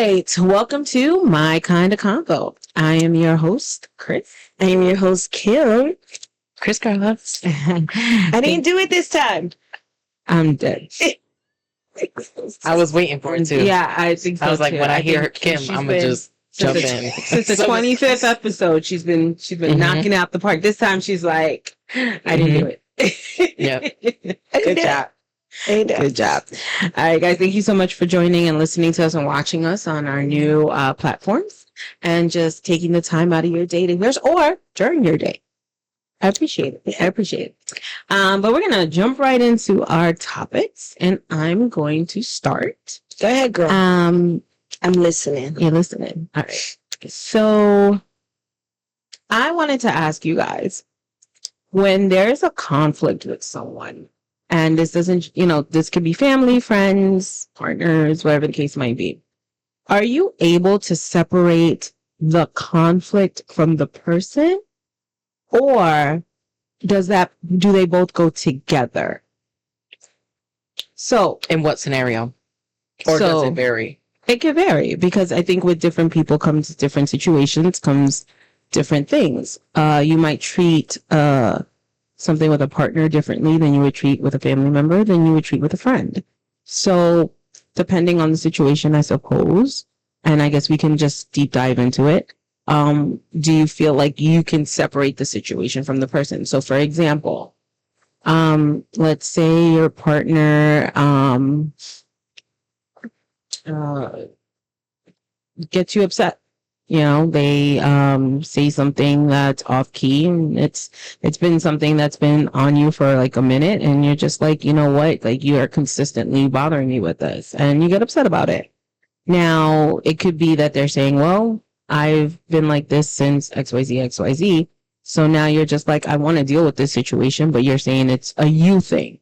right. Welcome to My Kind of Convo. I am your host, Chris. I am your host, Kim. Criss Cross. I didn't do it this time. I'm dead. I was waiting for it too. Yeah, I think so. I was like, too. when I hear Kim, I'm gonna just jump in. Since the 25th episode, she's been knocking out the park. This time she's like, I didn't do it. Yep. Good job. Good job. All right, guys. Thank you so much for joining and listening to us and watching us on our new platforms and just taking the time out of your day to hear us or during your day. I appreciate it. But we're going to jump right into our topics and I'm going to start. Go ahead, girl. I'm listening. You're listening. All right. So I wanted to ask you guys, when there's a conflict with someone, and this doesn't, this could be family, friends, partners, whatever the case might be. Are you able to separate the conflict from the person? Or do they both go together? So, in what scenario? Or does it vary? It can vary because I think with different people comes different situations, comes different things. You might treat, something with a partner differently than you would treat with a family member, than you would treat with a friend. So depending on the situation, I suppose, and I guess we can just deep dive into it. Do you feel like you can separate the situation from the person? So for example, let's say your partner, gets you upset. They say something that's off key and it's been something that's been on you for like a minute and you're just like, you know what, like you are consistently bothering me with this and you get upset about it. Now, it could be that they're saying, well, I've been like this since XYZ. So now you're just like, I want to deal with this situation, but you're saying it's a you thing.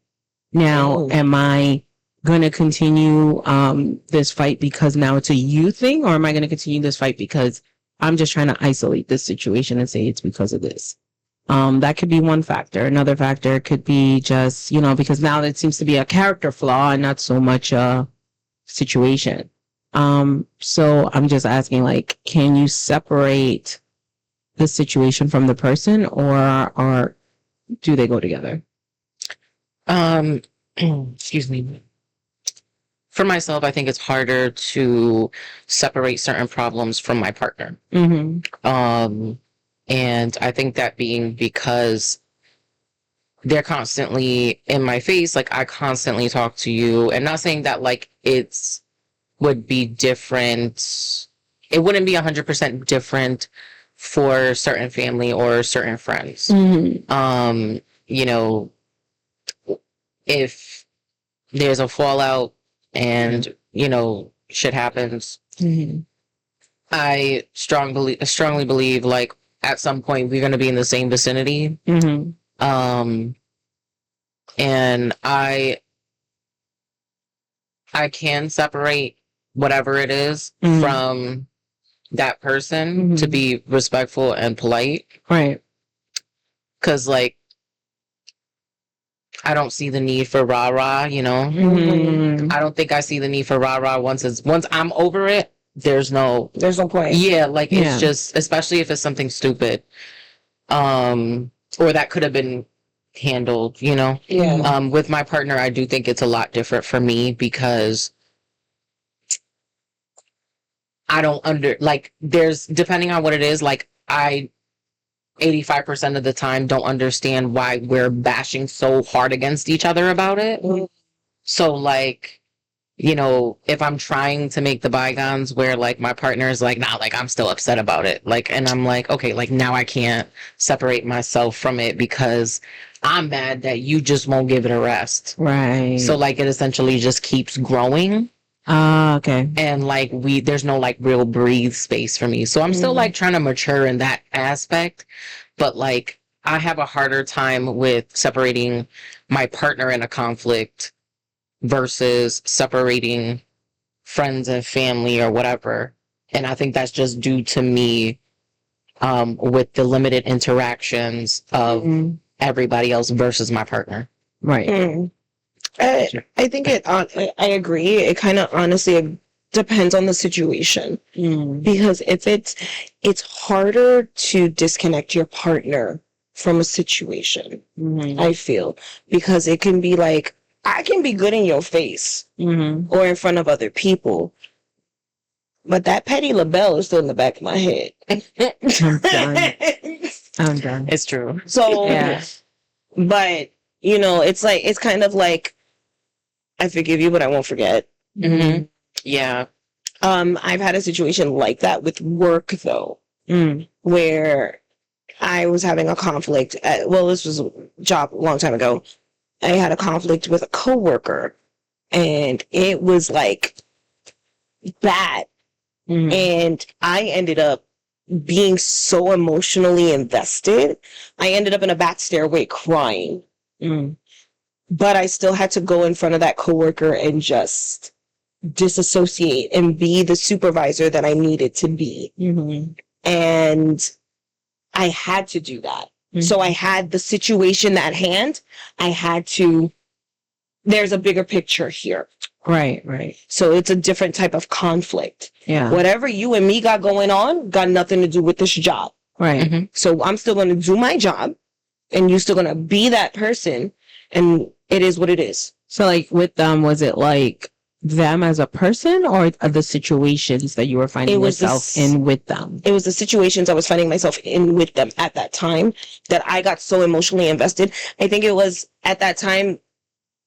Now, am I going to continue this fight because now it's a you thing, or am I going to continue this fight because I'm just trying to isolate this situation and say it's because of this? That could be one factor. Another factor could be just, because now it seems to be a character flaw and not so much a situation. So I'm just asking, like, can you separate the situation from the person or do they go together? Excuse me. For myself, I think it's harder to separate certain problems from my partner. Mm-hmm. And I think that being because they're constantly in my face, like I constantly talk to you, and not saying that like would be different. It wouldn't be 100% different for certain family or certain friends. Mm-hmm. If there's a fallout and, shit happens, mm-hmm. I strongly believe, like, at some point we're going to be in the same vicinity. Mm-hmm. And I can separate whatever it is mm-hmm. from that person mm-hmm. to be respectful and polite. Right. Because, like, I don't see the need for rah-rah, Mm-hmm. I don't think I see the need for rah-rah once I'm over it, there's no point. Yeah, like, it's just, especially if it's something stupid. Or that could have been handled, Yeah. With my partner, I do think it's a lot different for me because I don't there's, depending on what it is, like, I 85% of the time don't understand why we're bashing so hard against each other about it. Mm-hmm. So, like, if I'm trying to make the bygones where, like, my partner is like, nah, like, I'm still upset about it. Like, and I'm like, okay, like, now I can't separate myself from it because I'm mad that you just won't give it a rest. Right. So, like, it essentially just keeps growing. Okay. And, like, there's no, like, real breathe space for me. So I'm still, like, trying to mature in that aspect. But, like, I have a harder time with separating my partner in a conflict versus separating friends and family or whatever. And I think that's just due to me with the limited interactions of everybody else versus my partner. Right. I think I agree. It kind of honestly depends on the situation. Mm. Because if it's harder to disconnect your partner from a situation, Mm-hmm. I feel, because it can be like, I can be good in your face Mm-hmm. or in front of other people, but that petty label is still in the back of my head. I'm done. I'm done. It's true. So, Yeah. but, you know, it's like, it's kind of like, I forgive you, but I won't forget. Mm-hmm. Yeah. I've had a situation like that with work, though, where I was having a conflict. This was a job a long time ago. I had a conflict with a coworker, and it was like bad. Mm-hmm. And I ended up being so emotionally invested. I ended up in a back stairway crying. Mm. But I still had to go in front of that coworker and just disassociate and be the supervisor that I needed to be. Mm-hmm. And I had to do that. Mm-hmm. So I had the situation at hand. I had to, there's a bigger picture here. Right. So it's a different type of conflict. Yeah. Whatever you and me got going on got nothing to do with this job. Right. Mm-hmm. So I'm still going to do my job, and you're still going to be that person, and it is what it is. So, like, with them, was it like them as a person, or the situations that you were finding yourself in with them? It was the situations I was finding myself in with them at that time that I got so emotionally invested. I think it was at that time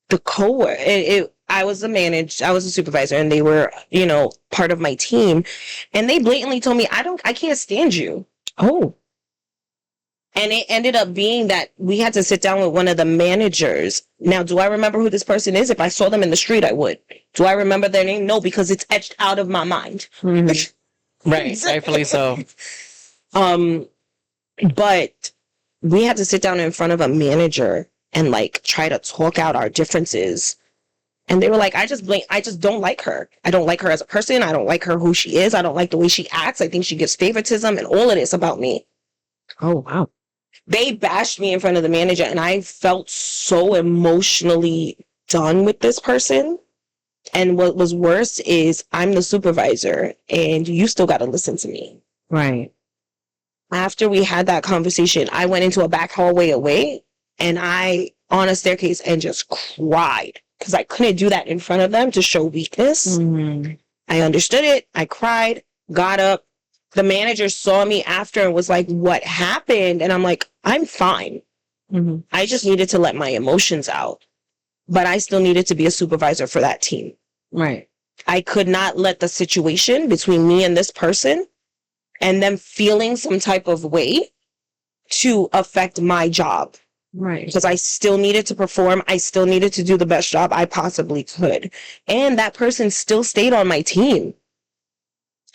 the coworker. I was I was a supervisor, and they were, you know, part of my team, and they blatantly told me, I can't stand you. Oh. And it ended up being that we had to sit down with one of the managers. Now, do I remember who this person is? If I saw them in the street, I would. Do I remember their name? No, because it's etched out of my mind. Mm-hmm. Right. Rightfully so. But we had to sit down in front of a manager and like try to talk out our differences. And they were like, I just don't like her. I don't like her as a person. I don't like her who she is. I don't like the way she acts. I think she gives favoritism and all of this about me. Oh, wow. They bashed me in front of the manager, and I felt so emotionally done with this person. And what was worse is I'm the supervisor, and you still got to listen to me. Right. After we had that conversation, I went into a back hallway away, and on a staircase, and just cried because I couldn't do that in front of them to show weakness. Mm-hmm. I understood it. I cried, got up. The manager saw me after and was like, what happened? And I'm like, I'm fine. Mm-hmm. I just needed to let my emotions out. But I still needed to be a supervisor for that team. Right. I could not let the situation between me and this person and them feeling some type of way to affect my job. Right. Because I still needed to perform. I still needed to do the best job I possibly could. And that person still stayed on my team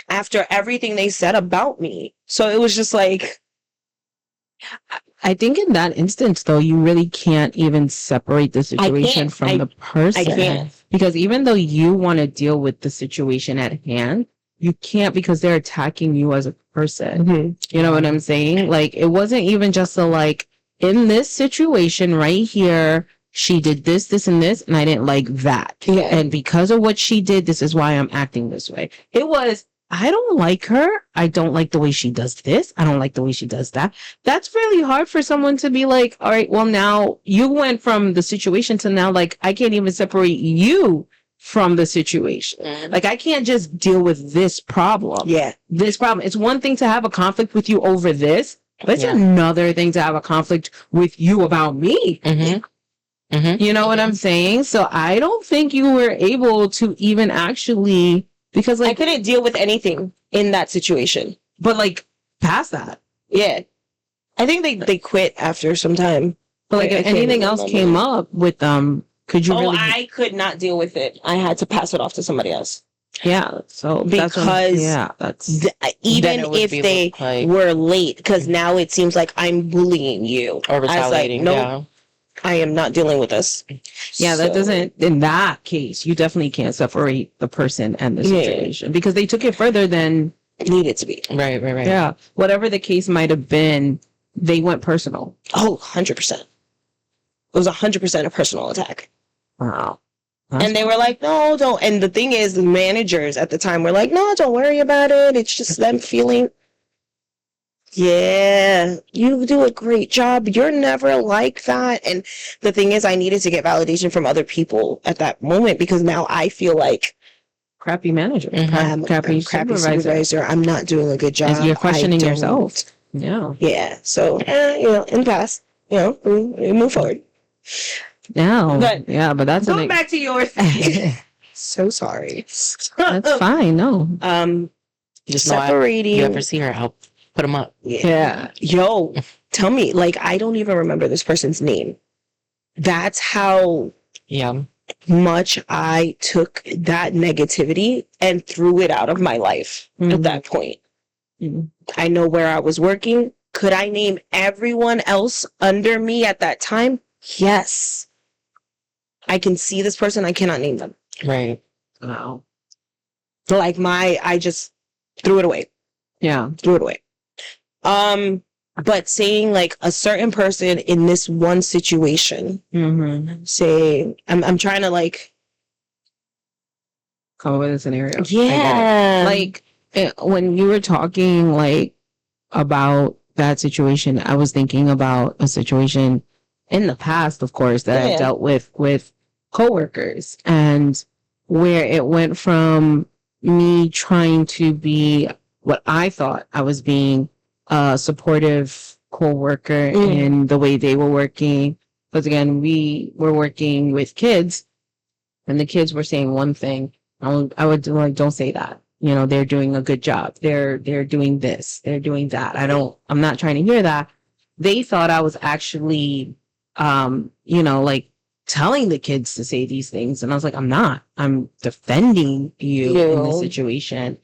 after everything they said about me. So it was just like, I think in that instance, though, you really can't even separate the situation from the person. I can't. Because even though you want to deal with the situation at hand, you can't, because they're attacking you as a person. Mm-hmm. You know what I'm saying? Like, it wasn't even just in this situation right here, she did this, and this, and I didn't like that. Yeah. And because of what she did, this is why I'm acting this way. It was, I don't like her. I don't like the way she does this. I don't like the way she does that. That's really hard for someone to be like, all right, well, now you went from the situation to now, like, I can't even separate you from the situation. Mm-hmm. Like, I can't just deal with this problem. Yeah. This problem. It's one thing to have a conflict with you over this, but it's another thing to have a conflict with you about me. Mm-hmm. Mm-hmm. You know what I'm saying? So I don't think you were able to even actually, because I couldn't deal with anything in that situation. But past that. Yeah. I think they quit after some time. But if anything else came up with could you really? I could not deal with it. I had to pass it off to somebody else. Yeah. So because even if they were late, because now it seems like I'm bullying you or retaliating. No, I am not dealing with this. Yeah, that doesn't. In that case, you definitely can't separate the person and the situation because they took it further than needed to be. Right. Yeah, whatever the case might have been, they went personal. Oh, 100%. It was 100% a personal attack. Wow. And they were like, no, don't. And the thing is, the managers at the time were like, no, don't worry about it. It's just them feeling, yeah, you do a great job. You're never like that. And the thing is, I needed to get validation from other people at that moment because now I feel like crappy manager, I'm crappy a crappy supervisor. I'm not doing a good job. As you're questioning yourself. Yeah. Yeah. So, in the past, we move forward. No. But but that's going back to yours. So sorry. That's fine. No. Just separating. You ever see her, I'll put them up. Yeah. Yo, tell me, like, I don't even remember this person's name. That's how much I took that negativity and threw it out of my life at that point. I know where I was working. Could I name everyone else under me at that time? Yes. I can see this person. I cannot name them. Right. Wow. So like I just threw it away. Yeah. Threw it away. But saying like a certain person in this one situation, say, I'm trying to like come up with a scenario. Yeah. Like when you were talking like about that situation, I was thinking about a situation in the past, of course, that I've dealt with coworkers, and where it went from me trying to be what I thought I was being a supportive coworker in the way they were working. Because again, we were working with kids, and the kids were saying one thing. I would do like, don't say that. They're doing a good job. They're doing this. They're doing that. I'm not trying to hear that. They thought I was actually, like telling the kids to say these things. And I was like, I'm not. I'm defending you in this situation.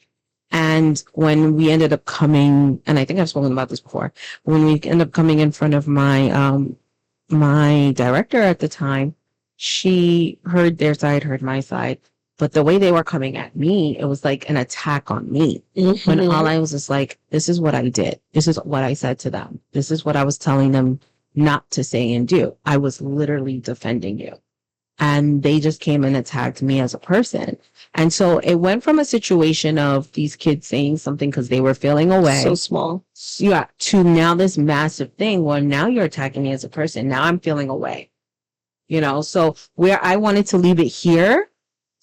And when we ended up coming, and I think I've spoken about this before, when we ended up coming in front of my, my director at the time, she heard their side, heard my side. But the way they were coming at me, it was like an attack on me. When all I was just like, this is what I did. This is what I said to them. This is what I was telling them not to say and do. I was literally defending you. And they just came and attacked me as a person. And so it went from a situation of these kids saying something because they were feeling away. So small. Yeah. To now this massive thing where now you're attacking me as a person. Now I'm feeling away. So where I wanted to leave it here,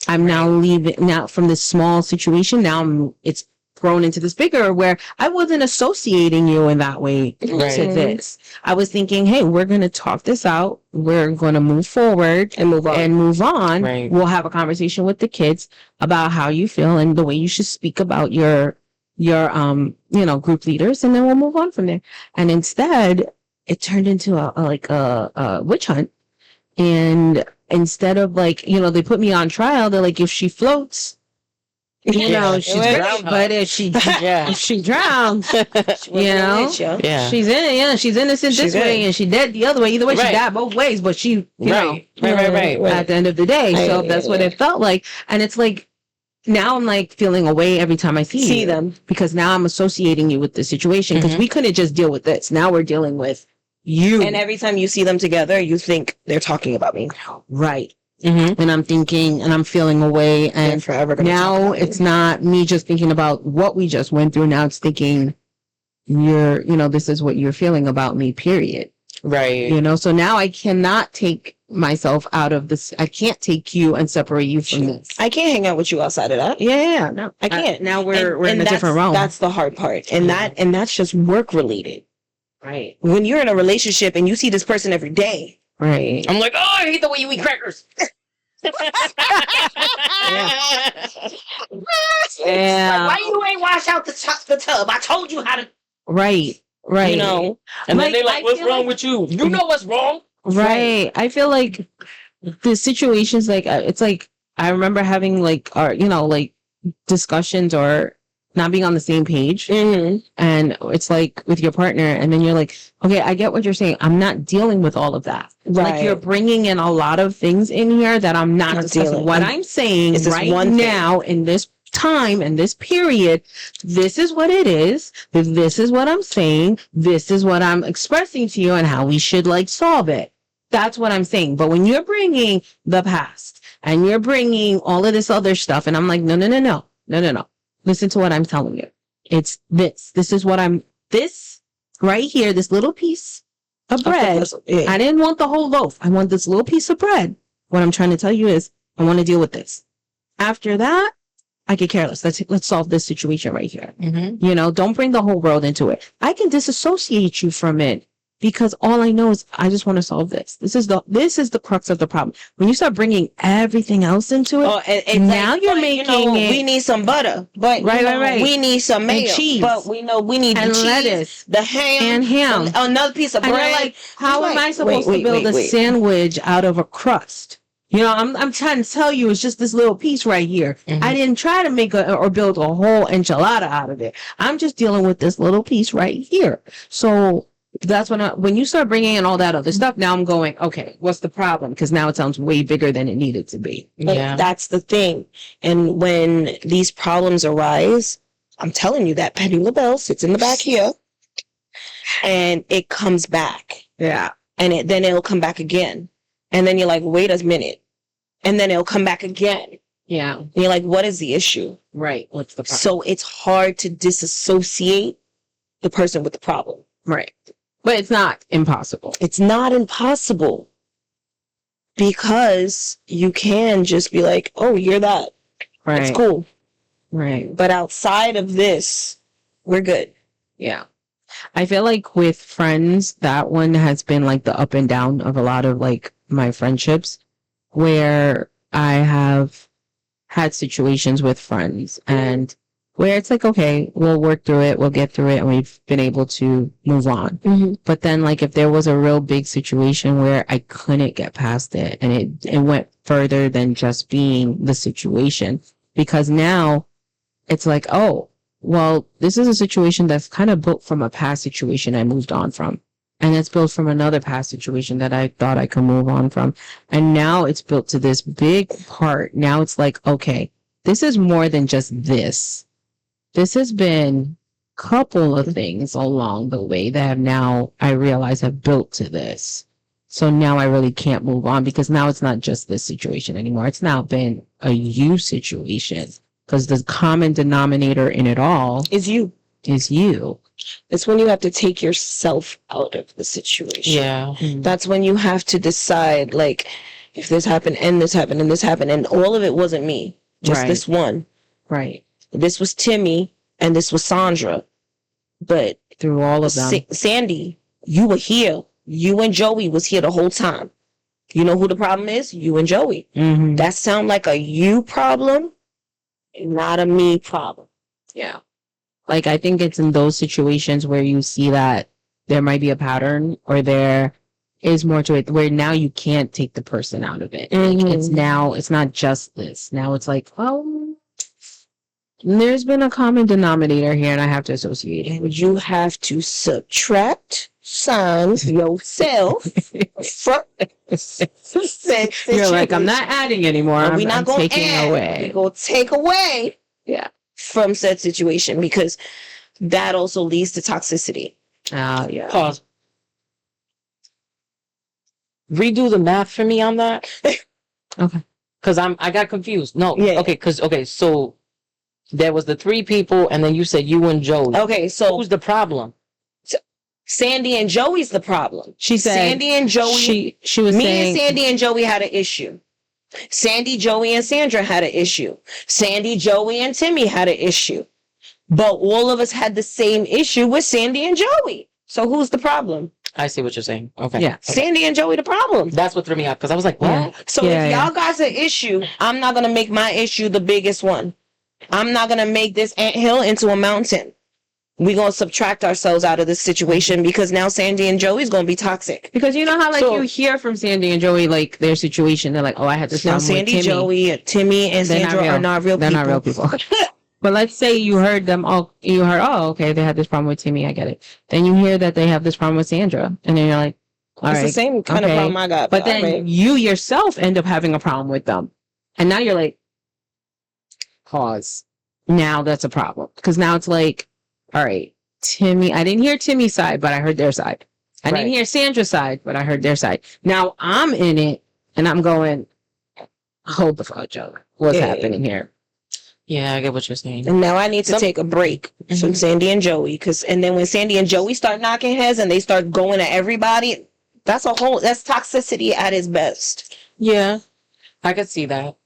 I'm now leaving now from this small situation. Now it's grown into this bigger where I wasn't associating you in that way to this. I was thinking, hey, we're going to talk this out. We're going to move forward and move on. Right. We'll have a conversation with the kids about how you feel and the way you should speak about your group leaders. And then we'll move on from there. And instead it turned into a witch hunt. And instead of like, they put me on trial, they're like, if she floats, she's great, but if she drowns, she's innocent this way and she dead the other way. Either way, she died both ways, but she, right. At the end of the day. So that's what it felt like. And it's like, now I'm like feeling away every time I see them because now I'm associating you with the situation because we couldn't just deal with this. Now we're dealing with you. And every time you see them together, you think they're talking about me. Right. And I'm thinking and I'm feeling away. And forever now it's not me just thinking about what we just went through. Now it's thinking this is what you're feeling about me, period. Right. So now I cannot take myself out of this. I can't take you and separate you from this. I can't hang out with you outside of that. Yeah. No, I can't. Now we're in a different realm. That's the hard part. And that's just work related. Right. When you're in a relationship and you see this person every day. Right. I'm like, oh, I hate the way you eat crackers. Like, why you ain't wash out the tub? I told you how to. Right. Right. And then they're like, what's wrong with you? You know what's wrong. Right. I feel like the situations like it's like I remember having like discussions or not being on the same page. And it's like with your partner and then you're like, okay, I get what you're saying. I'm not dealing with all of that. Right. Like you're bringing in a lot of things in here that I'm not discussing. What I'm saying is right now in this time and this period, this is what it is. This is what I'm saying. This is what I'm expressing to you and how we should like solve it. That's what I'm saying. But when you're bringing the past and you're bringing all of this other stuff. And I'm like, no. Listen to what I'm telling you. It's this. This is what this right here, this little piece of bread. I didn't want the whole loaf. I want this little piece of bread. What I'm trying to tell you is I want to deal with this. After that, I could care less. Let's solve this situation right here. Mm-hmm. Don't bring the whole world into it. I can disassociate you from it because all I know is I just want to solve this. This is the crux of the problem. When you start bringing everything else into it, now you're making it. We need some butter, but right. We need some mayo, and cheese, but we know we need and the cheese, lettuce, the ham, another piece of bread. And you're like, how am I supposed to build a sandwich out of a crust? I'm trying to tell you, it's just this little piece right here. Mm-hmm. I didn't try to make or build a whole enchilada out of it. I'm just dealing with this little piece right here. So that's when you start bringing in all that other stuff, now I'm going, okay, what's the problem? Because now it sounds way bigger than it needed to be. Yeah. That's the thing. And when these problems arise, I'm telling you that Penny LaBelle sits in the back here and it comes back. Yeah. And then it'll come back again. And then you're like, wait a minute. And then it'll come back again. Yeah. And you're like, what is the issue? Right. What's the problem? So it's hard to disassociate the person with the problem. Right. But it's not impossible. It's not impossible. Because you can just be like, oh, you're that. Right. It's cool. Right. But outside of this, we're good. Yeah. I feel like with friends, that one has been like the up and down of a lot of like my friendships, where I have had situations with friends and where it's like, okay, we'll work through it, we'll get through it, and we've been able to move on. Mm-hmm. But then like if there was a real big situation where I couldn't get past it and it went further than just being the situation, because now it's like, oh, well, this is a situation that's kind of built from a past situation I moved on from. And it's built from another past situation that I thought I could move on from. And now it's built to this big part. Now it's like, okay, this is more than just this. This has been a couple of things along the way that have now, I realize, have built to this. So now I really can't move on because now it's not just this situation anymore. It's now been a you situation. Because the common denominator in it all is you. It's when you have to take yourself out of the situation. Yeah. Mm-hmm. That's when you have to decide, like, if this happened and this happened and this happened, and all of it wasn't me, just this one. Right. This was Timmy and this was Sandra. But through all of them, Sandy, you were here. You and Joey was here the whole time. You know who the problem is? You and Joey. Mm-hmm. That sound like a you problem, not a me problem. Yeah. Like, I think it's in those situations where you see that there might be a pattern or there is more to it, where now you can't take the person out of it. Mm-hmm. It's not just this. Now it's like, well, there's been a common denominator here and I have to associate it. And you have to subtract signs yourself from said You're like, I'm not adding anymore. We're not going to taking add. away. We're going to take away. Yeah. From said situation, because that also leads to toxicity. Yeah. Pause. Redo the math for me on that. Okay. Because I got confused. No. Yeah. Okay. So there was the three people, and then you said you and Joey. Okay. So who's the problem? Sandy and Joey's the problem. She said Sandy and Joey. She was me saying, and Sandy and Joey had an issue. Sandy, Joey, and Sandra had an issue. Sandy, Joey, and Timmy had an issue. But all of us had the same issue with Sandy and Joey. So who's the problem? I see what you're saying. Okay. Yeah. Sandy and Joey the problem. That's what threw me out, because I was like, what? Yeah. So if y'all got an issue, I'm not going to make my issue the biggest one. I'm not going to make this anthill into a mountain. We're going to subtract ourselves out of this situation because now Sandy and Joey's going to be toxic. because you know how like you hear from Sandy and Joey, like their situation, they're like, oh, I had this Now problem Sandy, with Timmy. Joey, Timmy, and Sandra are not real people. They're not real people. But let's say you heard them all, oh, okay, they had this problem with Timmy, I get it. Then you hear that they have this problem with Sandra, and then you're like, all it's right. the same kind of problem I got. But then you yourself end up having a problem with them. And now you're like, pause. Now that's a problem. Because now it's like, all right, Timmy, I didn't hear Timmy's side, but I heard their side. I didn't hear Sandra's side, but I heard their side. Now I'm in it, and I'm going, hold the fuck up. What's happening here? Yeah, I get what you're saying. And now I need to take a break from Sandy and Joey, and then when Sandy and Joey start knocking heads and they start going at everybody, that's toxicity at its best. Yeah, I could see that.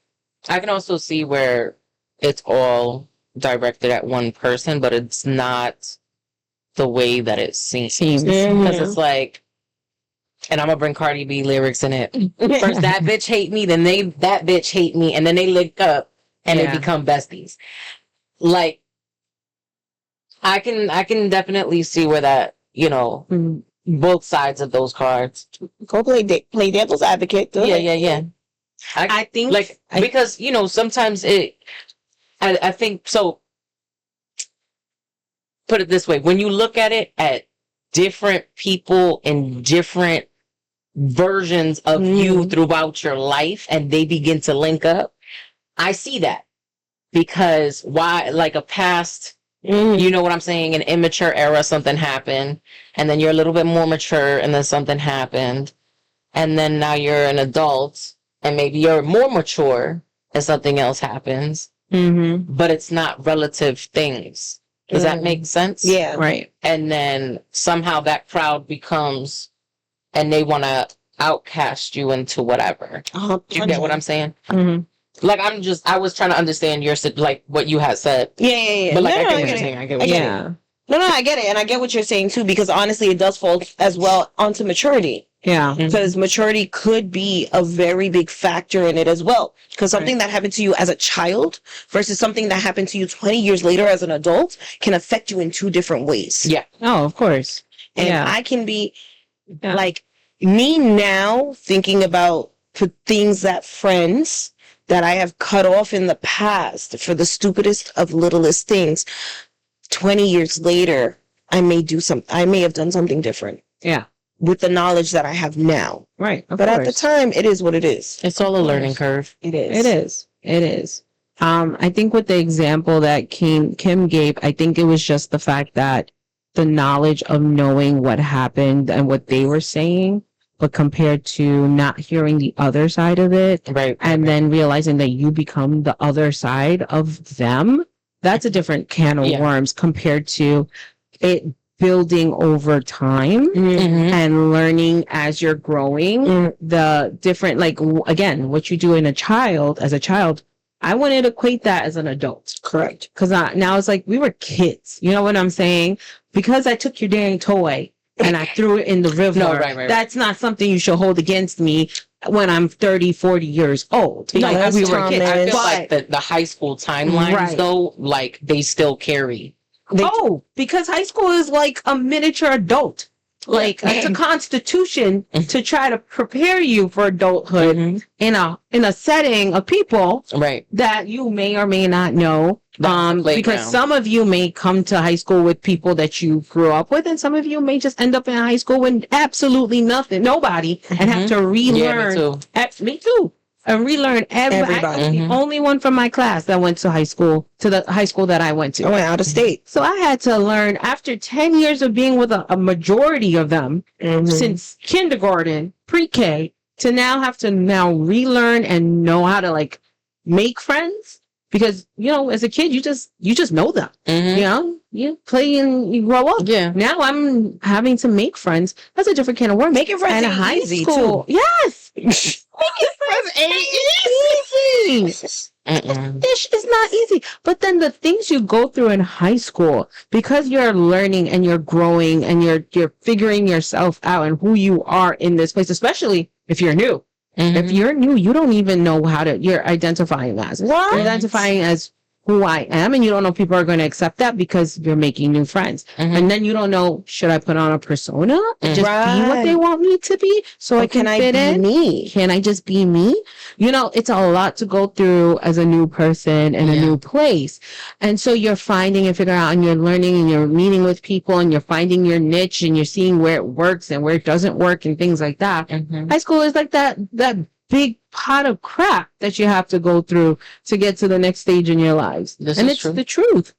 I can also see where it's all directed at one person, but it's not the way that it seems. Because it's like, and I'm gonna bring Cardi B lyrics in it. First that bitch hate me, then that bitch hate me, and then they link up and they become besties. Like, I can definitely see where that, both sides of those cards. Go play devil's advocate. Yeah. I think because sometimes I think so. Put it this way: when you look at it at different people in different versions of you throughout your life, and they begin to link up, I see that because why? Like a past, you know what I'm saying? An immature era, something happened, and then you're a little bit more mature, and then something happened, and then now you're an adult. And maybe you're more mature and something else happens, but it's not relative things. Does that make sense? Yeah. Right. And then somehow that crowd becomes, and they want to outcast you into whatever. Do you get what I'm saying? Like, I was trying to understand like what you had said. Yeah. But like, I get what you're saying. I get what you're saying. No, I get it. And I get what you're saying too, because honestly, it does fall as well onto maturity. Yeah. Because maturity could be a very big factor in it as well. Because something that happened to you as a child versus something that happened to you 20 years later as an adult can affect you in two different ways. Yeah. Oh, of course. And I can be like me now thinking about things that friends that I have cut off in the past for the stupidest of littlest things. 20 years later, I may have done something different. Yeah. With the knowledge that I have now. Right. But at the time, it is what it is. It's all a learning curve. It is. It is. I think with the example that Kim gave, I think it was just the fact that the knowledge of knowing what happened and what they were saying, but compared to not hearing the other side of it, and then realizing that you become the other side of them, that's a different can of worms compared to it building over time and learning as you're growing the different, like, again, what you do as a child, I wouldn't equate that as an adult. Correct. Because now it's like we were kids. You know what I'm saying? Because I took your dang toy and I threw it in the river. No, right. That's not something you should hold against me when I'm 30, 40 years old. Like, we were kids. I feel like the high school timelines, though, like, they still carry. Because high school is like a miniature adult. Like, it's a constitution to try to prepare you for adulthood in a setting of people that you may or may not know. Because some of you may come to high school with people that you grew up with, and some of you may just end up in high school with absolutely nobody, and have to relearn. Yeah, me too. And relearn everybody. I was the only one from my class that went to high school, to the high school that I went to. I went out of state. So I had to learn after 10 years of being with a majority of them since kindergarten, pre-K, to now have to relearn and know how to like make friends. Because, as a kid, you just know them. You play and you grow up. Yeah. Now I'm having to make friends. That's a different kind of work. Making friends and ain't easy too. Yes. Making friends ain't easy. It's not easy. But then the things you go through in high school, because you're learning and you're growing and you're figuring yourself out and who you are in this place, especially if you're new. If you're new, you don't even know you're identifying as. What? You're identifying as who I am, and you don't know if people are going to accept that because you're making new friends. And then you don't know, should I put on a persona and just be what they want me to be so I can fit in? Me? Can I just be me? It's a lot to go through as a new person in a new place. And so you're finding and figuring out, and you're learning, and you're meeting with people, and you're finding your niche, and you're seeing where it works and where it doesn't work and things like that. High school is like that big pot of crap that you have to go through to get to the next stage in your lives. It's true. The truth.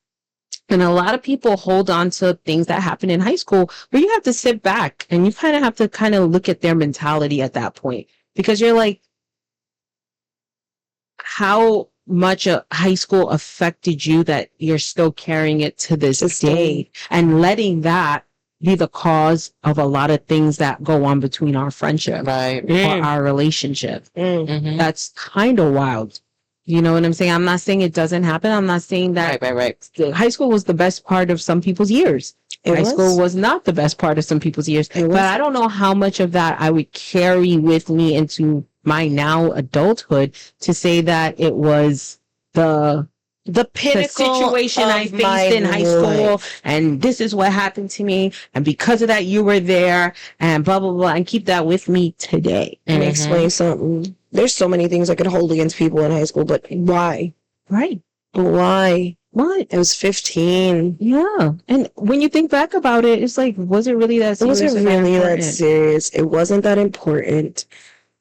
And a lot of people hold on to things that happen in high school where you have to sit back and you kind of have to look at their mentality at that point, because you're like, how much high school affected you that you're still carrying it to this day, and letting that be the cause of a lot of things that go on between our friendship or our relationship. That's kind of wild. You know what I'm saying? I'm not saying it doesn't happen. I'm not saying that high school was the best part of some people's years. High school was not the best part of some people's years. But I don't know how much of that I would carry with me into my now adulthood to say that it was the pinnacle situation I faced in high school, and this is what happened to me, and because of that you were there, and blah blah blah, and keep that with me today. And explain something. There's so many things I could hold against people in high school, but why? Right. But why? What? I was 15. Yeah. And when you think back about it, it's like, was it really that serious? It wasn't really that serious. It wasn't that important.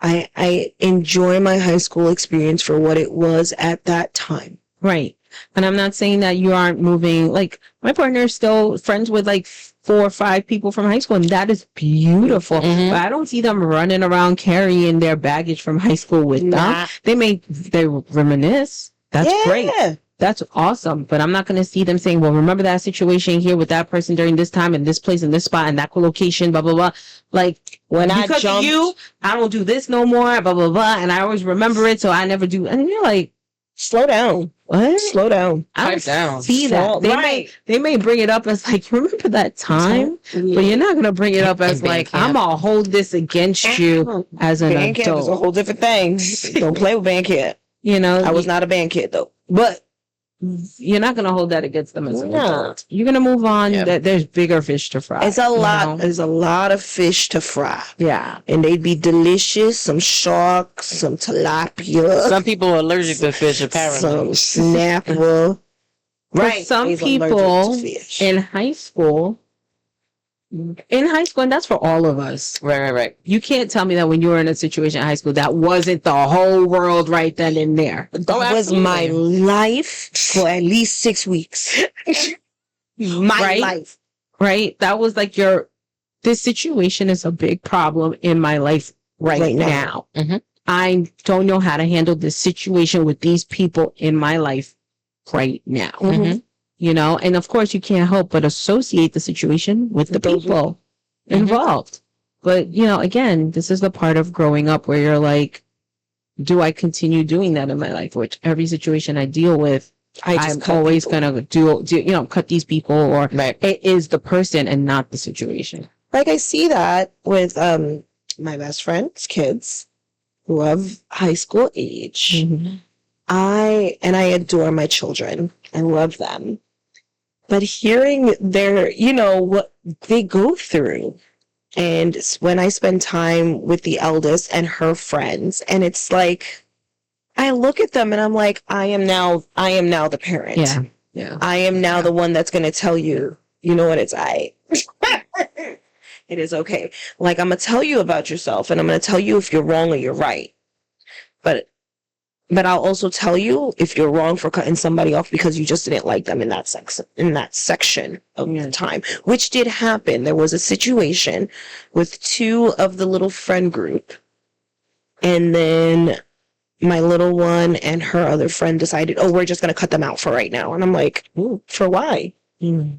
I enjoy my high school experience for what it was at that time. Right. And I'm not saying that you aren't moving. Like, my partner is still friends with like 4 or 5 people from high school, and that is beautiful. But I don't see them running around carrying their baggage from high school with them. They reminisce. That's great. That's awesome. But I'm not going to see them saying, well, remember that situation here with that person during this time and this place and this spot and that location, blah, blah, blah. Like, when because of you, I don't do this no more, blah, blah, blah. And I always remember it, so I never do. And you're like, slow down. What? Slow down. I don't see that. They may bring it up as like, remember that time? But you're not going to bring it up as like, I'm going to hold this against you as an band adult. Camp is a whole different thing. Don't play with band camp. You know, I was not a band kid though. But you're not going to hold that against them as an adult. You're going to move on. There's bigger fish to fry. It's a lot. There's a lot of fish to fry. Yeah. And they'd be delicious. Some shark, some tilapia. Some people are allergic to fish, apparently. Some snapper. Right. Some people in high school, and that's for all of us. Right. You can't tell me that when you were in a situation in high school, that wasn't the whole world right then and there. That was my life for at least 6 weeks. My life. Right? That was like this situation is a big problem in my life right now. I don't know how to handle this situation with these people in my life right now. You know, and of course you can't help but associate the situation with the people involved. But, you know, again, this is the part of growing up where you're like, do I continue doing that in my life? Which every situation I deal with, I'm always going to do, cut these people, or it is the person and not the situation. Like, I see that with my best friend's kids who have high school age. I adore my children. I love them. But hearing their, what they go through, and when I spend time with the eldest and her friends, and it's like, I look at them and I'm like, I am now the parent. Yeah. I am now the one that's going to tell you, you know what, it's it is okay. Like, I'm going to tell you about yourself, and I'm going to tell you if you're wrong or you're right. But I'll also tell you if you're wrong for cutting somebody off because you just didn't like them in that section of the time, which did happen. There was a situation with 2 of the little friend group, and then my little one and her other friend decided, we're just going to cut them out for right now. And I'm like, for why? I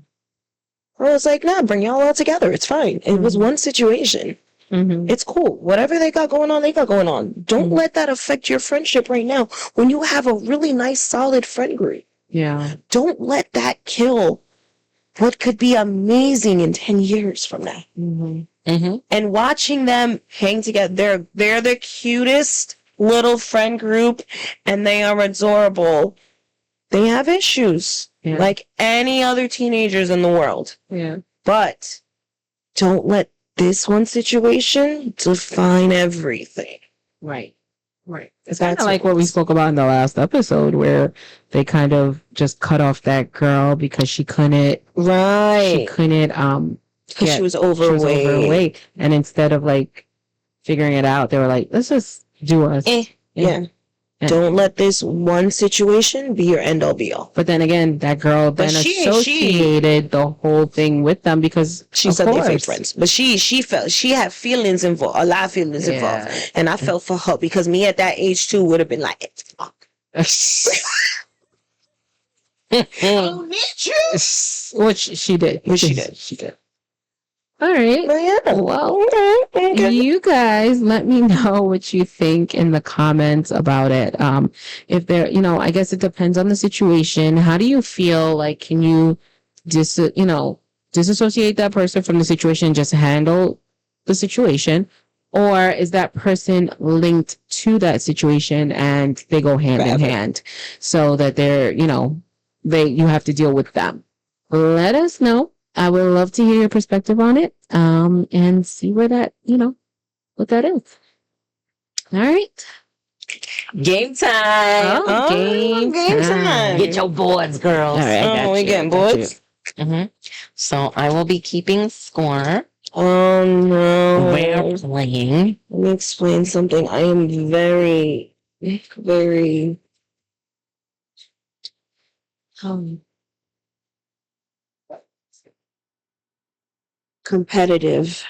was like, nah, bring y'all all together. It's fine. It was one situation. It's cool. Whatever they got going on, they got going on. Don't let that affect your friendship right now when you have a really nice, solid friend group. Yeah. Don't let that kill what could be amazing in 10 years from now. And watching them hang together, they're the cutest little friend group, and they are adorable. They have issues like any other teenagers in the world. Yeah. But don't let this one situation define everything. Right. It's kind of like what we spoke about in the last episode, where they kind of just cut off that girl because she couldn't. Right. Because she was overweight. And instead of like figuring it out, they were like, let's just do us. Yeah. Don't let this one situation be your end all be all. But then again, that girl associated the whole thing with them because she said they fake friends. But she felt she had feelings involved, a lot of feelings involved. And I felt for her because me at that age too would have been like, fuck. don't need you. Which she did. Which she did. She did. All right. But yeah. Well, Okay. you guys let me know what you think in the comments about it. If there, I guess it depends on the situation. How do you feel? Like, can you disassociate that person from the situation and just handle the situation? Or is that person linked to that situation and they go hand in hand so that they're, you have to deal with them? Let us know. I would love to hear your perspective on it, and see where that, what that is. All right. Game time. Game time. Get your boards, girls. All right, we getting boards. So I will be keeping score. Oh no. We're playing. Let me explain something. I am very, very competitive.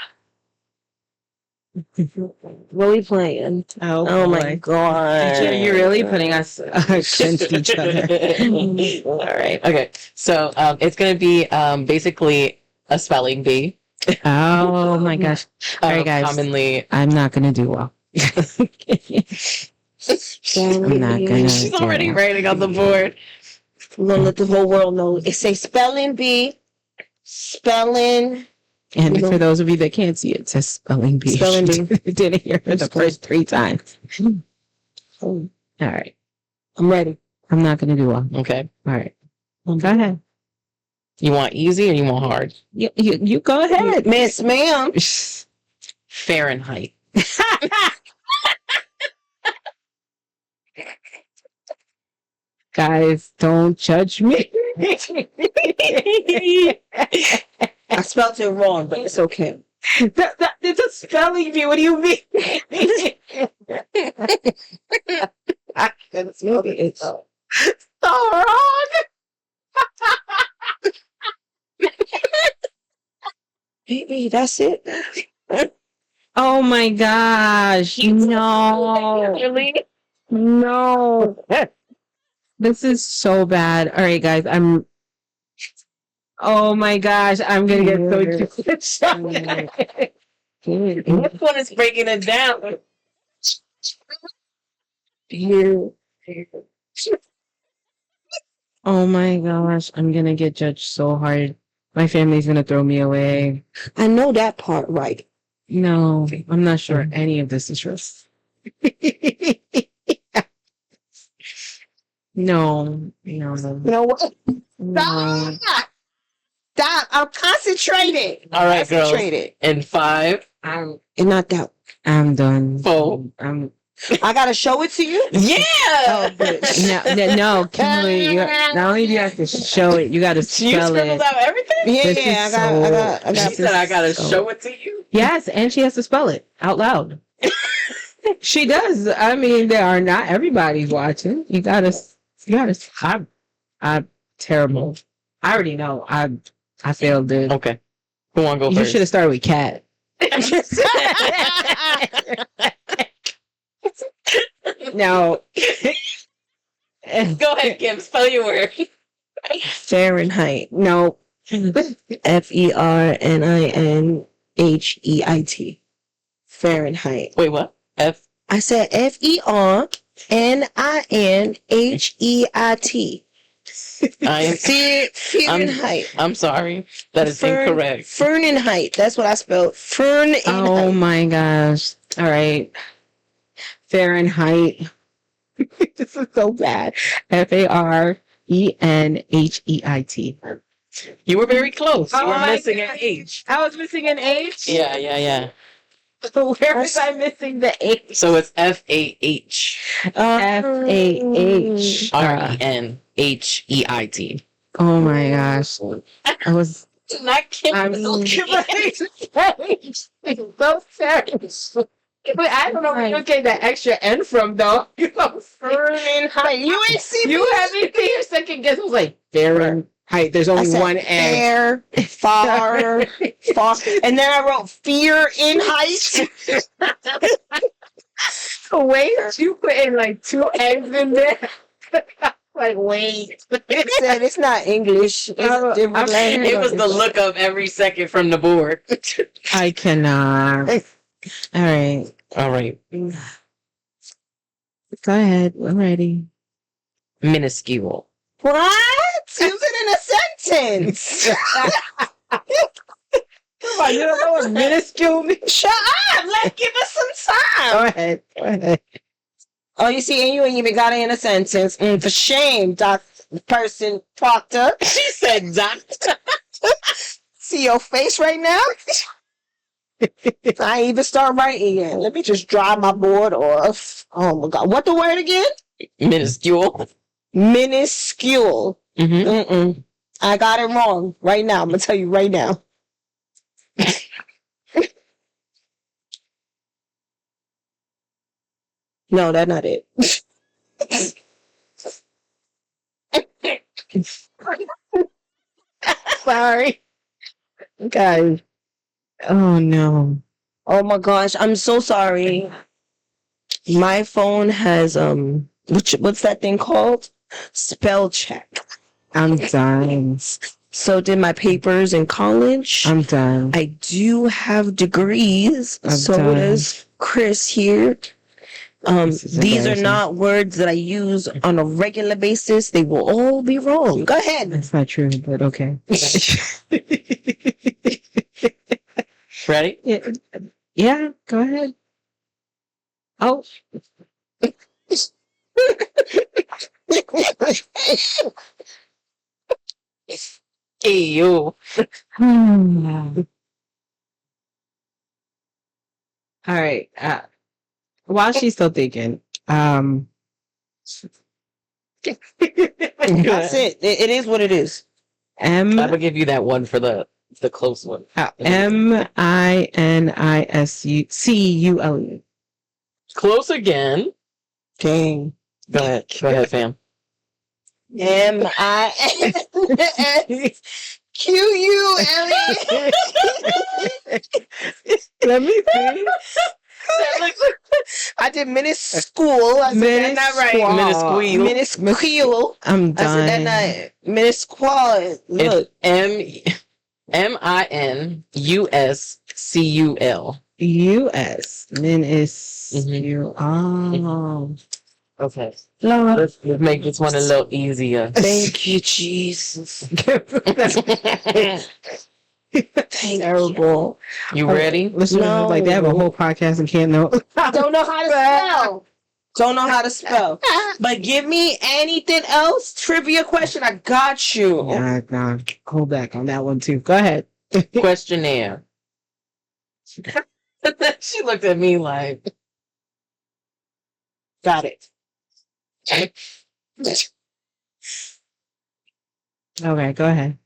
What are we playing? Oh my god. You're really putting us against each other. All right. Okay. So it's going to be basically a spelling bee. Oh my gosh. All right, guys. Commonly. I'm not going to do well. I'm not going to. She's already writing on the board. I'm going to let the whole world know. It says spelling bee. Spelling. And for those of you that can't see it, it says spelling bee. Spelling bee. Didn't hear it the first 3 times. All right. I'm ready. I'm not going to do well. Okay. All right. Go ahead. You want easy or you want hard? You go ahead. Miss ma'am. Fahrenheit. Guys, don't judge me. I spelled it wrong, but it's okay. It's a spelling bee. What do you mean? It's so wrong. Baby, that's it. Oh my gosh. No. No. This is so bad. All right, guys. Oh my gosh. I'm going to get so This one is breaking it down. Oh my gosh. I'm going to get judged so hard. My family's going to throw me away. I know that part right. No, I'm not sure any of this is true. No. You know what? No. Stop. I'm concentrating. All right, girls. Concentrated. In 5. And not that. I'm done. 4. I gotta show it to you. Yeah. No, Kimberly. Not only do you have to show it, you got to You spell scribbled it. out everything. Yeah, I got. She said I gotta show it to you. Yes, and she has to spell it out loud. She does. I mean, not everybody's watching. You gotta. I'm terrible. I already know. I failed it. Okay. Who want to go You first? should have started with cat. No. Go ahead, Kim. Spell your word. Fahrenheit. No. FERNINHEIT. Fahrenheit. Wait, what? I said FERNINHEIT. Fahrenheit. I'm sorry. That is incorrect. Fahrenheit. That's what I spelled. Fahrenheit. Oh my gosh. All right. Fahrenheit. This is so bad. FARENHEIT. You were very close. You were my missing God. an H. I was missing an H? Yeah. Where was I missing the H? So it's FAH. RENHEIT. Oh my gosh. I was. Not Kim. I'm so serious. But I don't know where you get that extra N from, though. Fahrenheit. You ain't see You had me for your second guess. I was like, Fahrenheit. There's only one N. Far. And then I wrote fear in height. Wait, you put in like 2 N's in there. Like, wait. It said it's not English. It's a different language. It was the look up every second from the board. I cannot. All right. All right. Go ahead. I'm ready. Minuscule. What? Use it in a sentence. Come on, you don't know what minuscule means? Shut up. Let's give us some time. Go ahead. Go ahead. Oh, you see, and you ain't even got it in a sentence. For shame, person Proctor. She said, "Doctor." See your face right now? I ain't even start writing yet. Let me just dry my board off. Oh my God. What the word again? Minuscule. Minuscule. Mm-hmm. I got it wrong right now. I'm going to tell you right now. No, that's not it. Sorry. Guys. Oh, no. Oh my gosh. I'm so sorry. My phone has, what's that thing called? Spell check. I'm done. So did my papers in college. I'm done. I do have degrees. So done. does Chris here. These are not words that I use on a regular basis. They will all be wrong. Go ahead. That's not true, but okay. Ready? Yeah, go ahead. Oh. Hey, you. All right. While she's still thinking, That's it. It is what it is. I will give you that one for the close one. MINISCULE. Close again. Dang. Go ahead, fam. MINSQULE. Let me see. I did minuscule. I said that's not right. Minuscule. I'm I done. said that's not minuscule. Look. It's MINUSCUL. US. Minuscule. Oh. Okay. Lord. Let's make this one a little easier. Thank you, Jesus. Terrible. You ready? Listen, No. like they have a whole podcast and can't know. Don't know how to spell. Don't know how to spell. But give me anything else. Trivia question. I got you. Nah. Hold back on that one too. Go ahead. Questionnaire. She looked at me like, Got it. Okay, go ahead.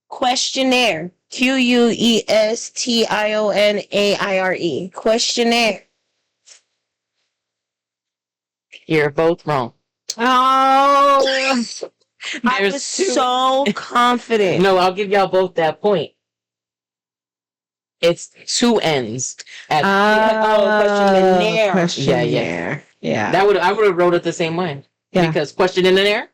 Questionnaire. QUESTIONAIRE. Questionnaire. you're both wrong. Oh, I There's was two- so confident. No, I'll give y'all both that point. It's two N's. Questionnaire. Questionnaire. Yeah. I would have wrote it the same way. Yeah. Because question in the air.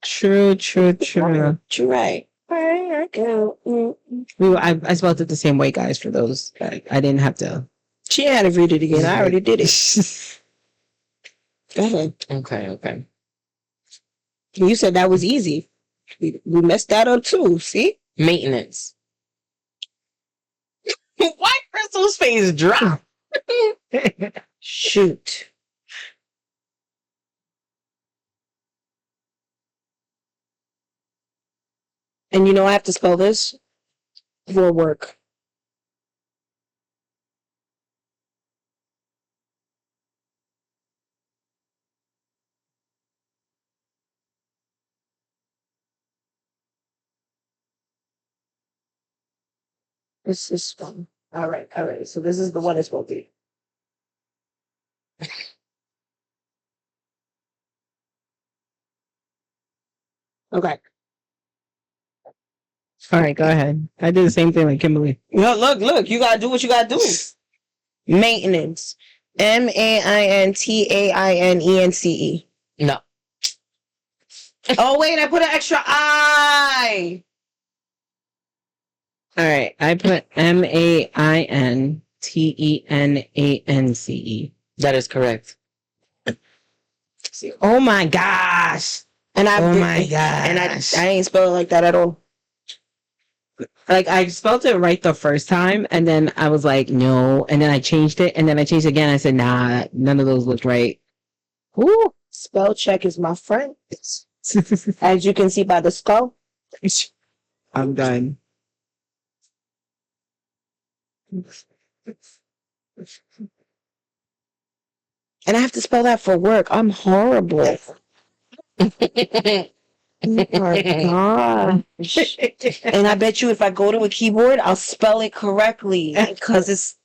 True. You're right. I spelled it the same way, guys, for those. I didn't have to. She had to read it again. I already did it. Go ahead. Okay. You said that was easy. We messed that up too. See? Maintenance. Why Crystal's face drop? Shoot. And you know I have to spell this for work. This is fun. All right. So this is the one it's supposed to be. Okay. All right, go ahead. I did the same thing like Kimberly. Look. You gotta do what you gotta do. Maintenance. MAINTAINENCE. No. Oh wait, I put an extra I. All right, I put MAINTENANCE. That is correct. Oh my gosh. And I ain't spell it like that at all. Like I spelled it right the first time, and then I was like, no, and then I changed it, and then I changed it again. I said, nah, none of those looked right. Ooh, spell check is my friend. As you can see by the skull. I'm done. And I have to spell that for work. I'm horrible. Oh my gosh. And I bet you if I go to a keyboard, I'll spell it correctly because it's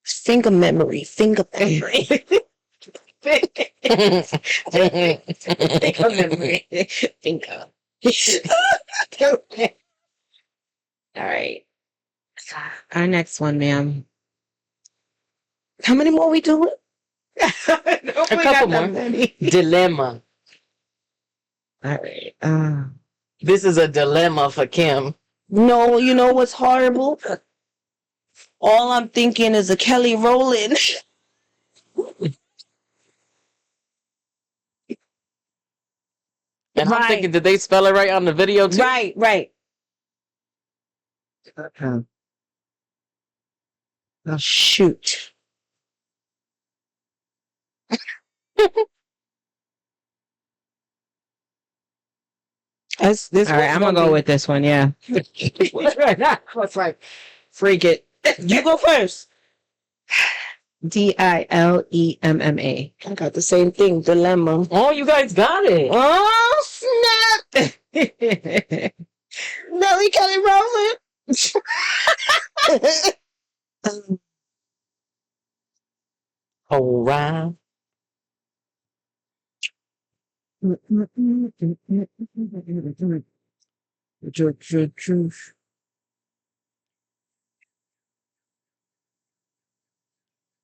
finger memory. Finger memory. Finger memory. Finger. All right. Our next one, ma'am. How many more we doing? A couple more. Dilemma. All right. This is a dilemma for Kim. No, you know what's horrible? All I'm thinking is a Kelly Rowland. And I'm thinking, did they spell it right on the video too? Right. Oh, Shoot. all right, I'm gonna go with this one. Yeah. What's like, freak it. You go first. DILEMMA. I got the same thing. Dilemma. Oh, you guys got it. Oh snap! Nelly Kelly Rowland. All right.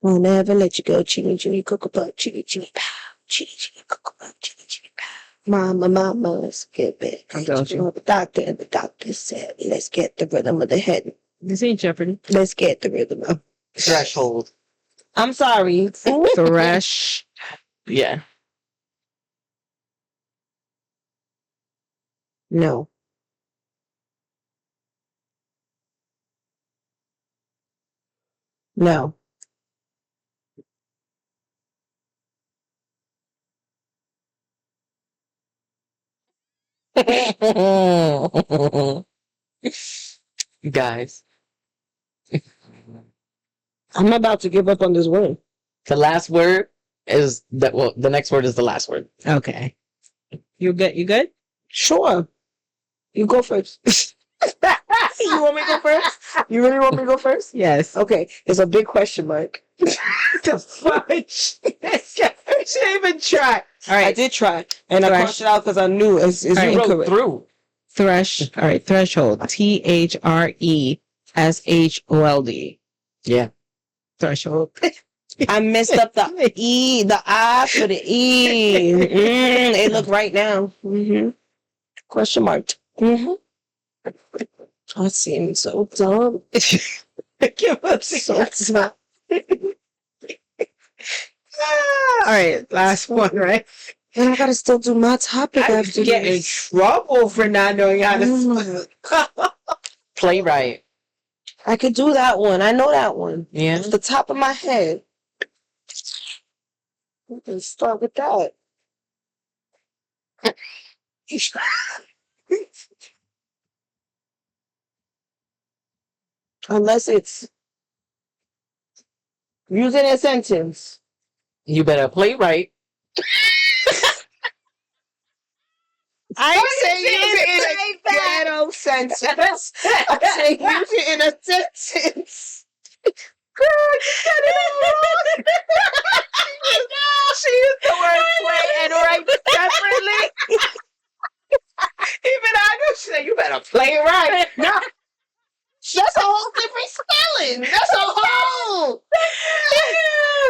I'll never let you go. Chitty, chitty, cocoa puff. Chitty, chitty, pow. Chitty, chitty, cocoa puff. Chitty, chitty, pow. Mama, let's get back. I'm telling you. The doctor said, let's get the rhythm of the head. This ain't Jeopardy. Let's get the rhythm of Threshold. I'm sorry. Thresh. Yeah. No. No. Guys, I'm about to give up on this word. the last word is that. Well, the next word is the last word. Okay. You good? You good? Sure. You go first. You want me to go first? You really want me to go first? Yes. Okay. It's a big question mark. The fudge. You should even try. All I right. did try. And I Thresh. crossed it out because I knew it's All right. You wrote incorrect. through. Thresh. All right. Threshold. THRESHOLD. Yeah. Threshold. I messed up the E, the I for the E. It looked right now. Question mark. I seem so dumb. Give us So dumb. All right. Last one, right? And I gotta still do my topic I after get in this. trouble for not knowing how to spell. Playwright. I could do that one. I know that one. Yeah. Off the top of my head. We can start with that. Unless it's using a sentence. You better playwright. I ain't saying use it in a ghetto sentence. I'm saying use it in a sentence. Girl, you said it all wrong. She used the word play and write separately. Even I knew. She said, "You better play it right." No, That's a whole different spelling. That's a whole.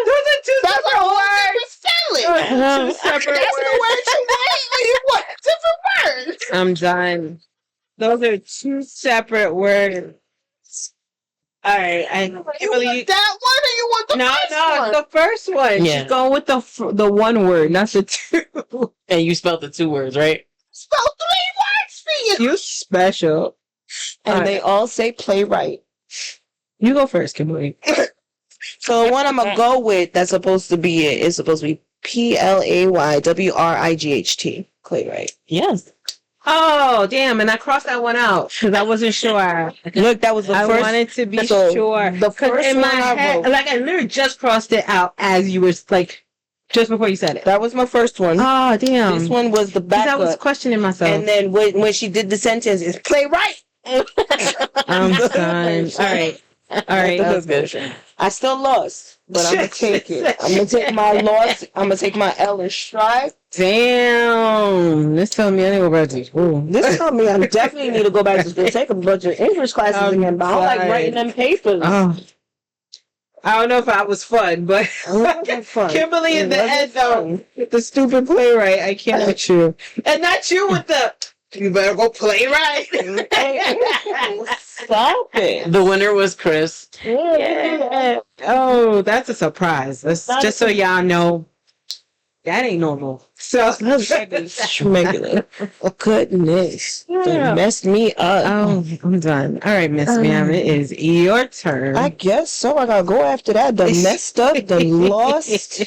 those are two That's a separate whole words. different feeling. Two separate That's the words. word you want. Or you want different words. I'm done. Those are two separate words. All right, I You Kimberly, want that one or you want the no, first no, one? it's the first one. Yeah. She's going with the one word, not the two. And you spelled the two words, right? Spell 3 words for you. You special. And they all say playwright. You go first, Kimberly. So the one I'm gonna go with that's supposed to be it is supposed to be PLAYWRIGHT. Playwright. Yes. Oh, damn! And I crossed that one out because I wasn't sure. Look, that was the I first. wanted to be so sure. the 'Cause first in my one I head, wrote. like I literally just crossed it out as you were like, just before you said it. That was my first one. Oh, damn! This one was the 'Cause I was backup. questioning myself. And then when she did the sentence, it's playwright. I'm done. All right. All right. That's good. I still lost, but I'm gonna take it. I'm gonna take my loss. I'm gonna take my L in stride. Damn. This telling me I need to go back to school. This tells me I definitely need to go back to school, take a bunch of English classes again. But I don't like writing them papers. Oh. I don't know if I was fun, but Fun. Kimberly in the end though, Fun. with the stupid playwright, I can't with you. And not you with the you better go playwright. Stop it. The winner was Chris. Yeah. Oh, that's a surprise. That's just so y'all know. That ain't normal. So Schmegular. Goodness. Yeah. That messed me up. oh, I'm done. All right, Miss Ma'am, it is your turn. I guess so. I gotta go after that. The messed up, the lost.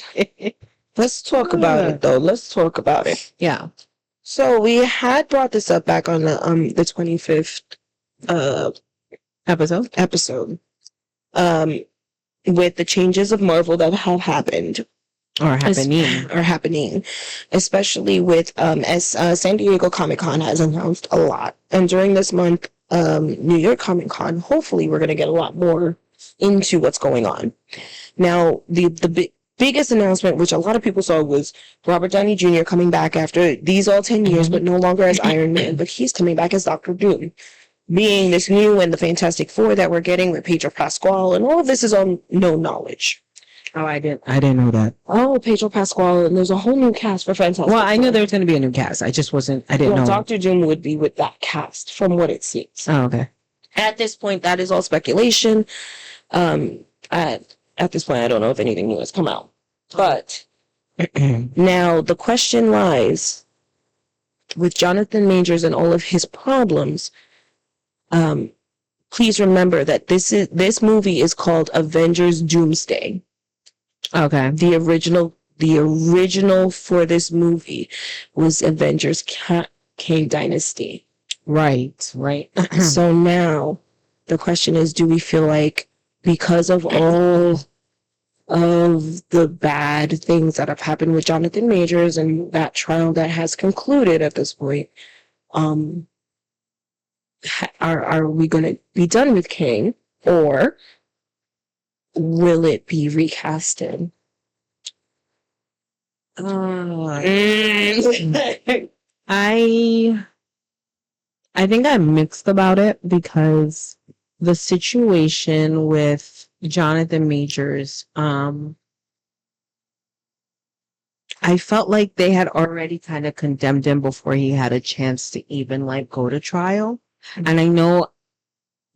Let's talk about it though. Let's talk about it. Yeah. So we had brought this up back on the 25th episode. With the changes of Marvel that have happened. Or happening. Especially with as San Diego Comic-Con has announced a lot. And during this month, New York Comic-Con, hopefully we're gonna get a lot more into what's going on. Now, the biggest announcement, which a lot of people saw, was Robert Downey Jr. coming back after these all 10 years, but no longer as Iron Man, but he's coming back as Dr. Doom. Being this new and the Fantastic Four that we're getting with Pedro Pascal, and all of this is on no knowledge. Oh, I didn't know that. Oh, Pedro Pascal, and there's a whole new cast for Fantastic Well, I Four. knew there was going to be a new cast. I didn't know. Dr. Doom would be with that cast, from what it seems. Oh, okay. At this point, that is all speculation. At this point, I don't know if anything new has come out. But now the question lies with Jonathan Majors and all of his problems. Please remember that this movie is called Avengers Doomsday. Okay. The original for this movie was Avengers Kang Dynasty. Right. So now the question is, do we feel like because of all of the bad things that have happened with Jonathan Majors and that trial that has concluded at this point, are we going to be done with Kang, or will it be recasted? I think I'm mixed about it because the situation with Jonathan Majors, I felt like they had already kind of condemned him before he had a chance to even go to trial. And I know,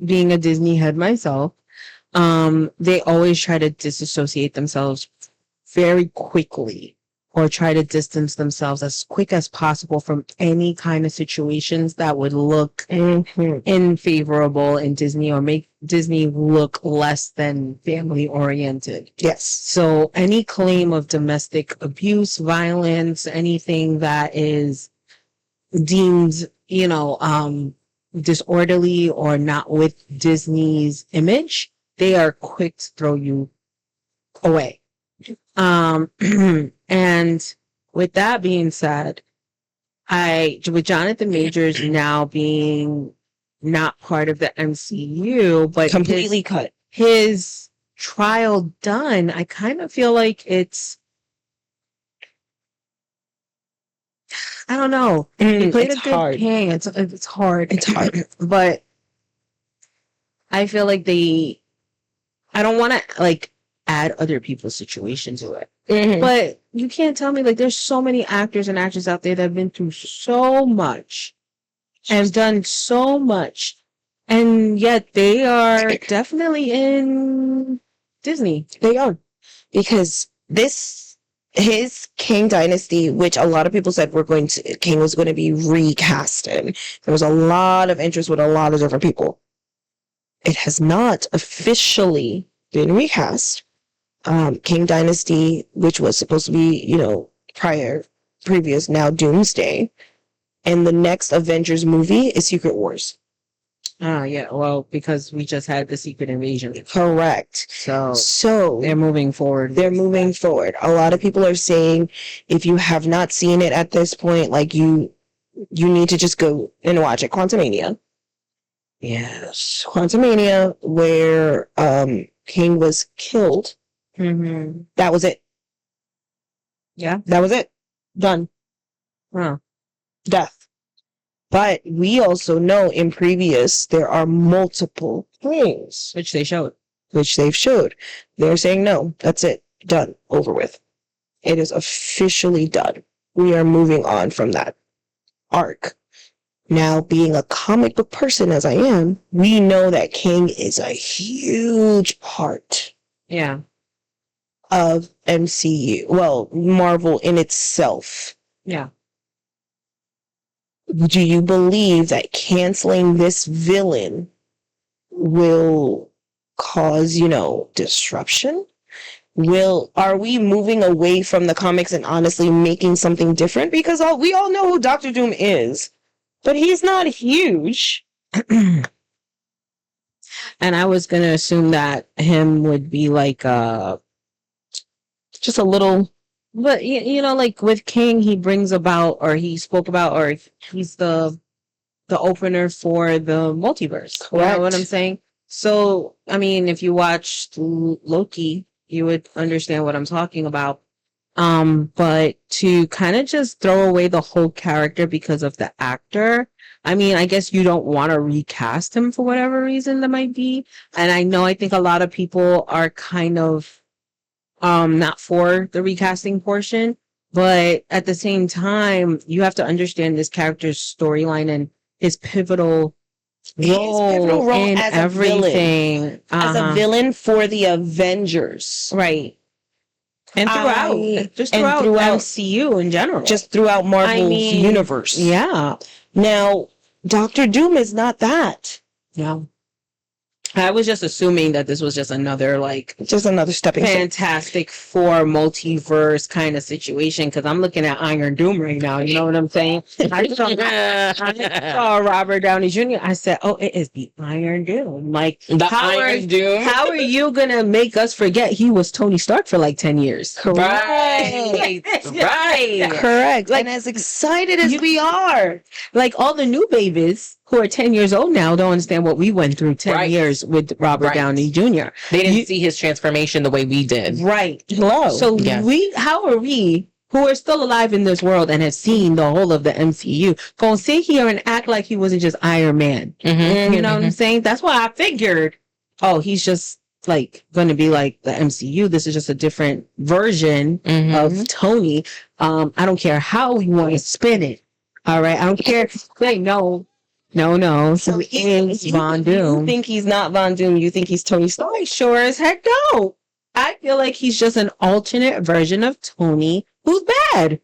being a Disney head myself, they always try to disassociate themselves very quickly, or try to distance themselves as quick as possible from any kind of situations that would look unfavorable in Disney, or make Disney look less than family oriented. Yes. So any claim of domestic abuse, violence, anything that is deemed, disorderly or not with Disney's image, they are quick to throw you away. And with that being said, with Jonathan Majors now being not part of the MCU, but completely cut his trial done, I kind of feel like I don't know. He played a good Kang. It's hard. It's hard. But I feel like I don't want to add other people's situation to it. Mhm. But you can't tell me, like, there's so many actors and actresses out there that have been through so much and done so much, and yet they are definitely in Disney. They are, because his King Dynasty, which a lot of people said King was going to be recasted. There was a lot of interest with a lot of different people. It has not officially been recast. King Dynasty, which was supposed to be, previous, now Doomsday. And the next Avengers movie is Secret Wars. Yeah, well, because we just had the Secret Invasion. Correct. So they're moving forward. They're moving forward. A lot of people are saying, if you have not seen it at this point, like you need to just go and watch it. Quantumania. Yes. Quantumania, where King was killed. Mm-hmm. That was it. Yeah. That was it. Done. Huh. Death. But we also know in previous there are multiple things Which they showed. They're saying no, that's it. Done. Over with. It is officially done. We are moving on from that arc. Now, being a comic book person as I am, we know that King is a huge part of MCU. Well, Marvel in itself. Yeah. Do you believe that canceling this villain will cause, disruption? Are we moving away from the comics and honestly making something different? Because we all know who Doctor Doom is, but he's not huge. And I was going to assume that him would be like just a little, but like with King, he brings about, or he spoke about, or he's the opener for the multiverse. Correct. You know what I'm saying? So, I mean, if you watched Loki, you would understand what I'm talking about. But to kind of just throw away the whole character because of the actor, I mean, I guess you don't want to recast him for whatever reason that might be. And I think a lot of people are kind of not for the recasting portion, but at the same time, you have to understand this character's storyline and his pivotal role in as everything. As a villain for the Avengers. Right. And throughout MCU in general. Just throughout Marvel's universe. Yeah. Now, Doctor Doom is not that. No. I was just assuming that this was just another stepping Fantastic Four multiverse kind of situation, because I'm looking at Iron Doom right now. You know what I'm saying? I saw Robert Downey Jr. I said, "Oh, it is the Iron Doom." Like Iron Doom. How are you gonna make us forget he was Tony Stark for like 10 years? Right. Right. Correct. Like, and as excited as we are, like all the new babies who are 10 years old now don't understand what we went through 10 years with Robert Downey Jr. They didn't see his transformation the way we did. Right. Hello. So how are we, who are still alive in this world and have seen the whole of the MCU, gonna sit here and act like he wasn't just Iron Man? Mm-hmm. You know what I'm saying? That's why I figured, he's just like going to be like the MCU. This is just a different version of Tony. I don't care how you want to spin it. All right. I don't care. Like, no. So he is Von Doom. You think he's not Von Doom? You think he's Tony Stark? I sure as heck don't. I feel like he's just an alternate version of Tony who's bad.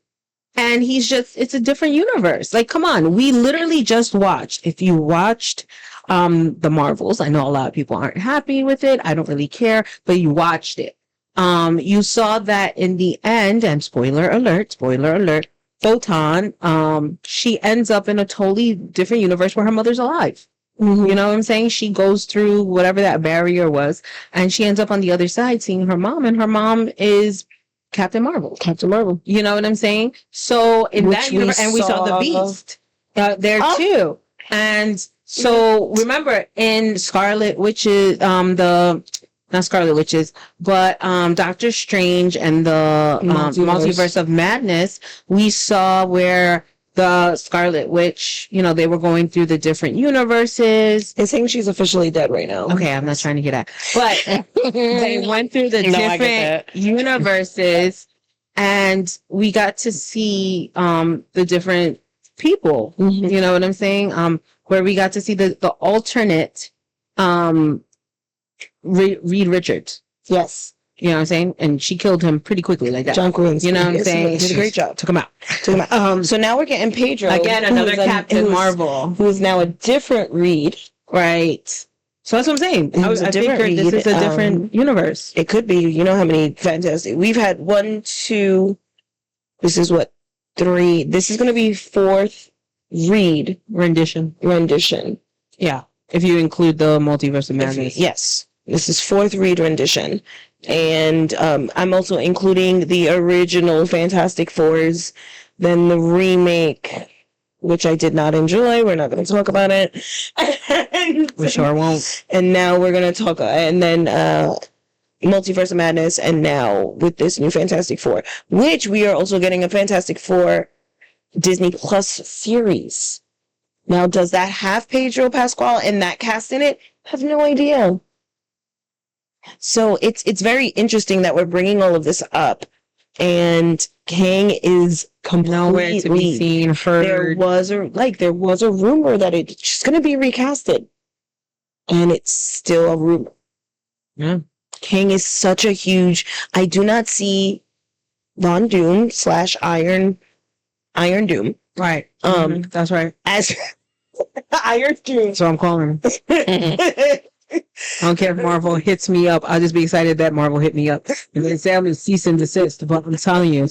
And it's a different universe. Like, come on. We literally just watched. If you watched the Marvels, I know a lot of people aren't happy with it. I don't really care, but you watched it. You saw that in the end, and spoiler alert, Photon, she ends up in a totally different universe where her mother's alive. Mm-hmm. You know what I'm saying? She goes through whatever that barrier was, and she ends up on the other side seeing her mom, and her mom is Captain Marvel. You know what I'm saying? So in that universe, and we saw the Beast there too. And so remember in Scarlet Witches, not Scarlet Witches, but Doctor Strange and the Multiverse of Madness, we saw where the Scarlet Witch, you know, they were going through the different universes. They saying she's officially dead right now. Okay, I'm not trying to get at, but they went through the No, I get different that. universes, and we got to see the different people. Mhm. You know what I'm saying? Where we got to see the alternate Reed Richards. Yes. You know what I'm saying? And she killed him pretty quickly like that. John Krasinski. You know what I'm saying? Did a great job. Took him out. Took him out. So now we're getting Pedro. Again, who another is Captain Marvel. Who is now a different Reed. Right. So that's what I'm saying. Who's a I different figured this Reed, is a different universe. It could be. You know how many fantastic. We've had 1, 2. This is what 3. This is going to be 4th Reed Rendition. Yeah. If you include the Multiverse of Madness. Yes. This is 4th Reed rendition. And I'm also including the original Fantastic Fours, then the remake, which I did not enjoy. We're not going to talk about it. We sure won't. And now we're going to talk, and then Multiverse of Madness, and now with this new Fantastic Four, which we are also getting a Fantastic Four Disney Plus series. Now, does that have Pedro Pascal and that cast in it? I have no idea. So it's very interesting that we're bringing all of this up, and Kang is completely Nowhere to be seen, heard. There was a rumor that it's just going to be recasted, and it's still a rumor. Yeah. Kang is such a huge. I do not see Von Doom / Iron Doom. Right. That's right. As Iron Doom. So I'm calling him. I don't care if Marvel hits me up. I'll just be excited that Marvel hit me up. And then say I'm going to cease and desist. But I'm telling you,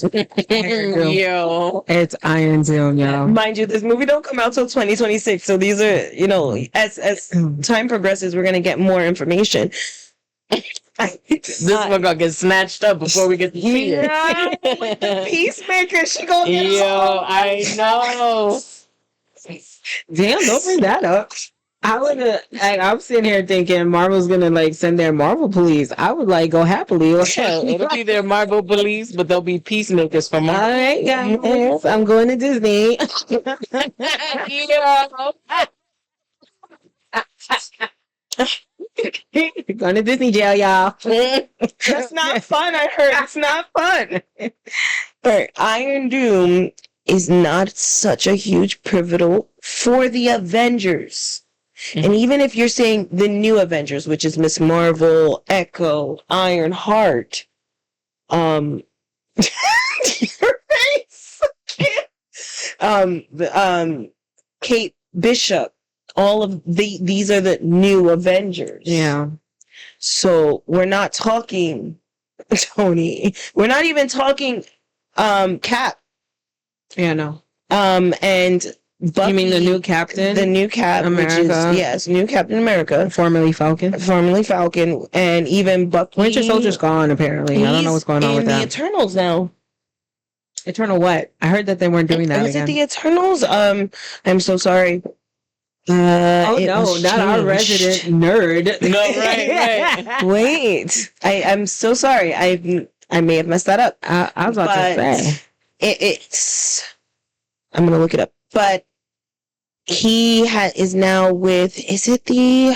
Yo. it's Iron Doom, yo. Mind you, this movie don't come out till 2026. So these are, you know, as time progresses, we're going to get more information. This one gonna get snatched up before we get to see it. Yeah, with the Peacemaker, she gonna get Yo, I know. Damn, don't bring that up. I'm sitting here thinking Marvel's gonna like send their Marvel police. I would like go happily. It'll be their Marvel police, but they'll be peacemakers for All Marvel. right, guys. I'm going to Disney. Going to Disney jail, y'all. That's not fun, I heard. It's not fun. But Iron Doom is not such a huge pivotal for the Avengers. Mm-hmm. And even if you're saying the new Avengers, which is Miss Marvel, Echo, Ironheart, your face, Kate Bishop, all of these are the new Avengers. Yeah. So we're not talking Tony. We're not even talking Cap. Yeah, no. And Bucky, you mean the new Captain? The new Cap, America. which is, yes, new Captain America. Formerly Falcon. And even Bucky. Winter Soldier's gone, apparently. I don't know what's going on with that. The Eternals now. Eternal what? I heard that they weren't doing that Was again. it the Eternals? I'm so sorry. Oh no, not our resident nerd. No, right. Wait, I'm so sorry. I may have messed that up. I was about to say it's. I'm gonna look it up, but he is now with. Is it the?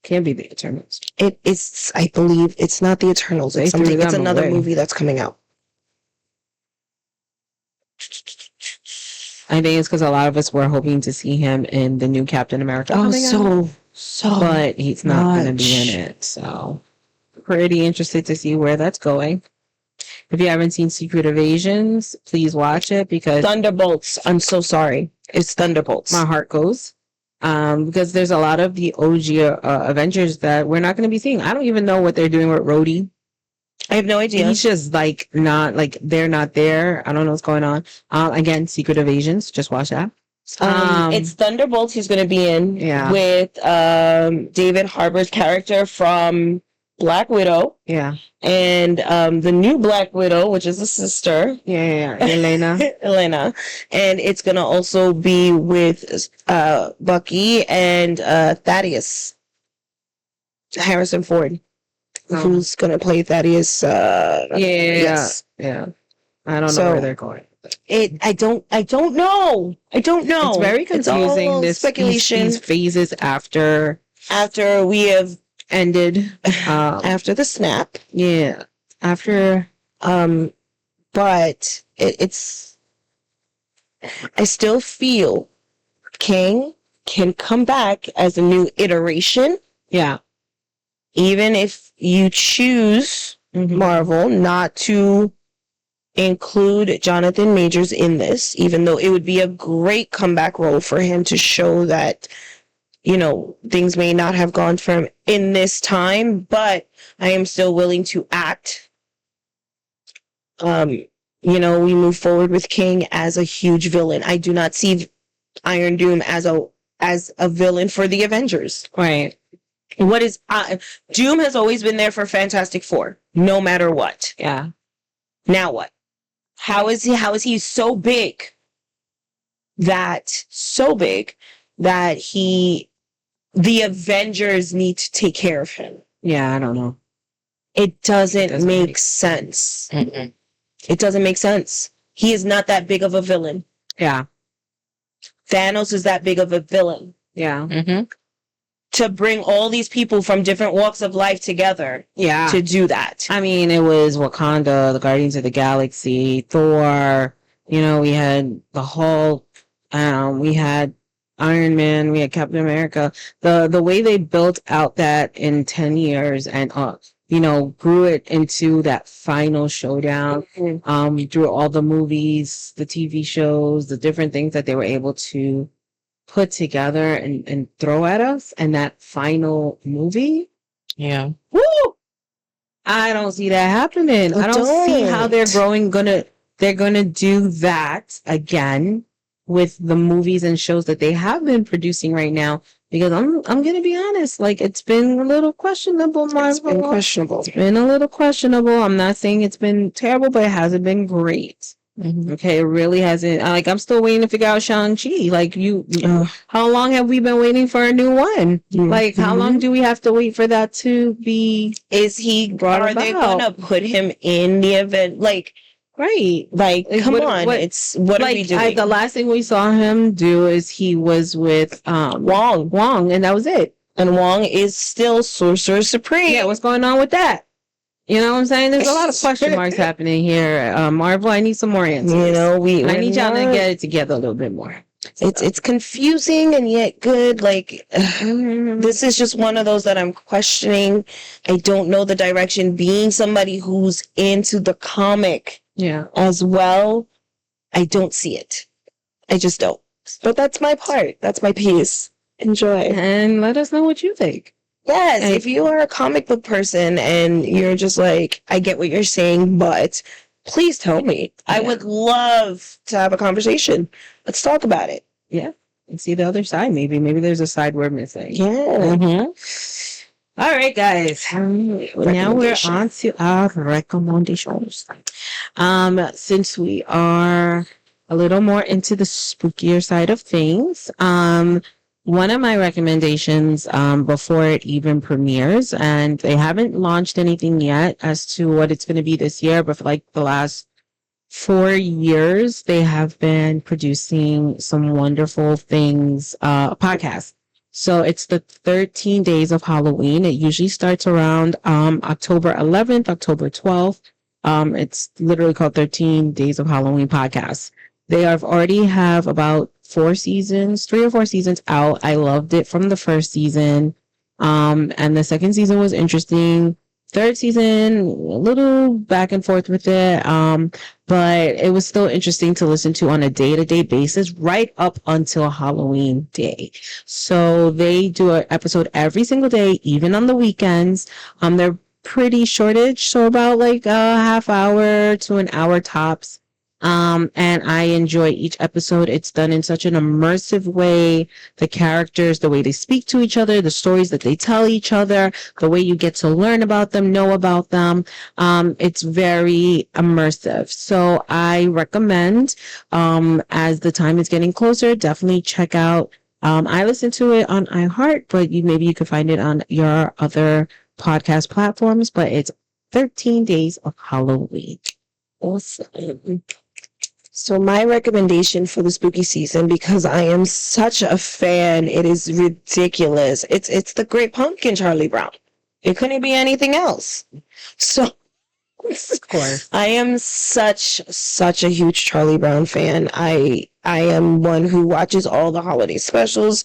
Can't be the Eternals. It's. I believe it's not the Eternals. It's something. It's another movie that's coming out. I think it's because a lot of us were hoping to see him in the new Captain America. Oh, so. But he's not going to be in it. So, pretty interested to see where that's going. If you haven't seen Secret Invasions, please watch it because Thunderbolts. I'm so sorry. It's Thunderbolts. My heart goes. Because there's a lot of the OG Avengers that we're not going to be seeing. I don't even know what they're doing with Rhodey. I have no idea. He's just like not like they're not there. I don't know what's going on. Again, Secret Invasions. Just watch that. It's Thunderbolts. He's going to be in with David Harbour's character from Black Widow. Yeah, and the new Black Widow, which is a sister. Yeah, Elena. And it's going to also be with Bucky and Thaddeus Harrison Ford. Who's gonna play Thaddeus? Yeah. I don't know where they're going. I don't know. It's very confusing. It's all This speculation. these phases after We have ended. After the snap. Yeah. After. But it's. I still feel Kang can come back as a new iteration. Yeah. Even if you choose Marvel not to include Jonathan Majors in this, even though it would be a great comeback role for him to show that, you know, things may not have gone for him in this time, but I am still willing to act. You know, we move forward with King as a huge villain. I do not see Iron Doom as a villain for the Avengers. Right. What is Doom has always been there for Fantastic Four, no matter what. Yeah. Now what? How is he so big that the Avengers need to take care of him? Yeah, I don't know. It doesn't make sense. Mm-mm. It doesn't make sense. He is not that big of a villain. Yeah. Thanos is that big of a villain. Yeah. Mm-hmm. To bring all these people from different walks of life together. Yeah. To do that. I mean, it was Wakanda, the Guardians of the Galaxy, Thor, you know, we had the Hulk, we had Iron Man, we had Captain America. The way they built out that in 10 years and you know, grew it into that final showdown through all the movies, the TV shows, the different things that they were able to put together and throw at us, and that final movie. Yeah. Woo! I don't see that happening. I don't see how they're gonna do that again with the movies and shows that they have been producing right now. Because I'm gonna be honest, like it's been a little questionable, Marvel. It's been questionable. It's been a little questionable. I'm not saying it's been terrible, but it hasn't been great. Mm-hmm. Okay, it really hasn't. Like I'm still waiting to figure out Shang-Chi. Like how long have we been waiting for a new one? Like how long do we have to wait for that to be? Is he brought about? Are they gonna put him in the event? Like. Right. Like, come on. What are we doing? The last thing we saw him do is he was with Wong, and that was it. And Wong is still Sorcerer Supreme. Yeah, what's going on with that? You know what I'm saying? There's a lot of question marks happening here. Marvel, I need some more answers. You know, I need y'all to get it together a little bit more. It's confusing and yet good. Like, this is just one of those that I'm questioning. I don't know the direction. Being somebody who's into the comic as well, I don't see it. I just don't. But that's my part. That's my piece. Enjoy. And let us know what you think. Yes, if you are a comic book person and you're just like, I get what you're saying, but please tell me. I would love to have a conversation. Let's talk about it. Yeah. And see the other side, maybe. Maybe there's a side we're missing. Yeah. All right, guys. Now we're on to our recommendations. Since we are a little more into the spookier side of things, one of my recommendations before it even premieres, and they haven't launched anything yet as to what it's going to be this year, but for like the last 4 years, they have been producing some wonderful things, podcasts. So it's the 13 Days of Halloween. It usually starts around October 11th, October 12th. It's literally called 13 Days of Halloween podcast. They already have about 3 or 4 seasons out. I loved it from the first season. And the second season was interesting. Third season, a little back and forth with it. But it was still interesting to listen to on a day-to-day basis right up until Halloween day. So they do an episode every single day, even on the weekends. They're pretty shortage, so about like a half hour to an hour tops. And I enjoy each episode. It's done in such an immersive way. The characters, the way they speak to each other, the stories that they tell each other, the way you get to learn about them, know about them. It's very immersive. So I recommend, as the time is getting closer, definitely check out, I listen to it on iHeart, but maybe you could find it on your other podcast platforms, but it's 13 Days of Halloween. Awesome. So my recommendation for the spooky season, because I am such a fan, it is ridiculous. It's the Great Pumpkin, Charlie Brown. It couldn't be anything else. So Of course. I am such a huge Charlie Brown fan. I am one who watches all the holiday specials,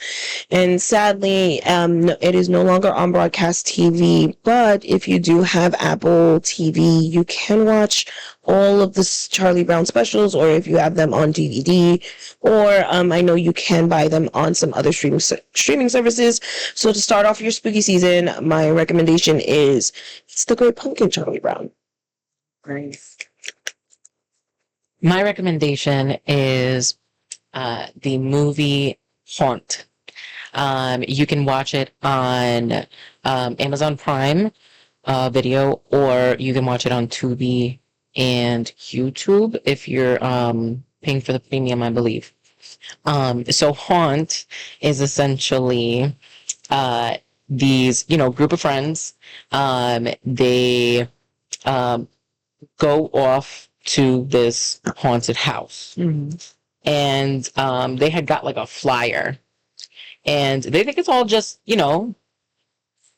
and sadly, it is no longer on broadcast TV. But if you do have Apple TV, you can watch all of the Charlie Brown specials, or if you have them on DVD, or I know you can buy them on some other streaming services. So to start off your spooky season, my recommendation is it's the Great Pumpkin, Charlie Brown. Nice. My recommendation is the movie Haunt. You can watch it on Amazon Prime Video, or you can watch it on Tubi and YouTube if you're paying for the premium, I believe. So Haunt is essentially these, group of friends. They go off to this haunted house. Mm-hmm. And they had got like a flyer, and they think it's all just,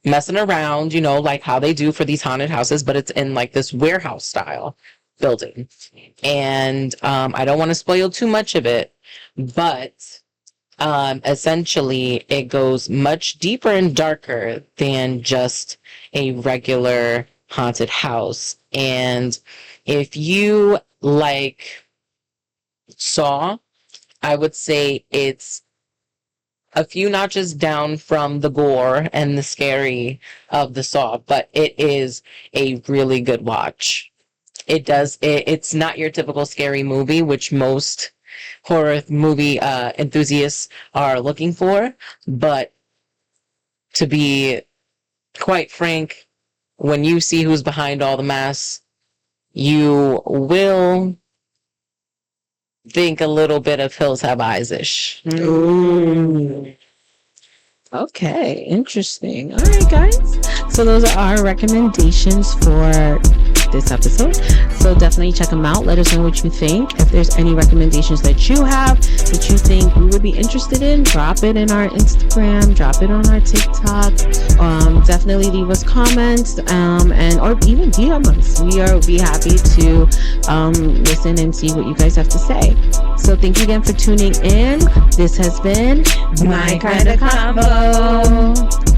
messing around, like how they do for these haunted houses, but it's in like this warehouse style building. And I don't want to spoil too much of it, but essentially it goes much deeper and darker than just a regular haunted house. And if you like Saw, I would say it's a few notches down from the gore and the scary of the Saw, but it is a really good watch. It's not your typical scary movie, which most horror movie enthusiasts are looking for, but to be quite frank, when you see who's behind all the mess, you will think a little bit of Hills Have Eyes-ish. Ooh. Okay, interesting. All right, guys. So those are our recommendations for this episode. So definitely check them out. Let us know what you think. If there's any recommendations that you have that you think we would be interested in, drop it in our Instagram, drop it on our TikTok. Definitely leave us comments, and or even DM us. We are be happy to listen and see what you guys have to say. So thank you again for tuning in. This has been My Kind of Combo.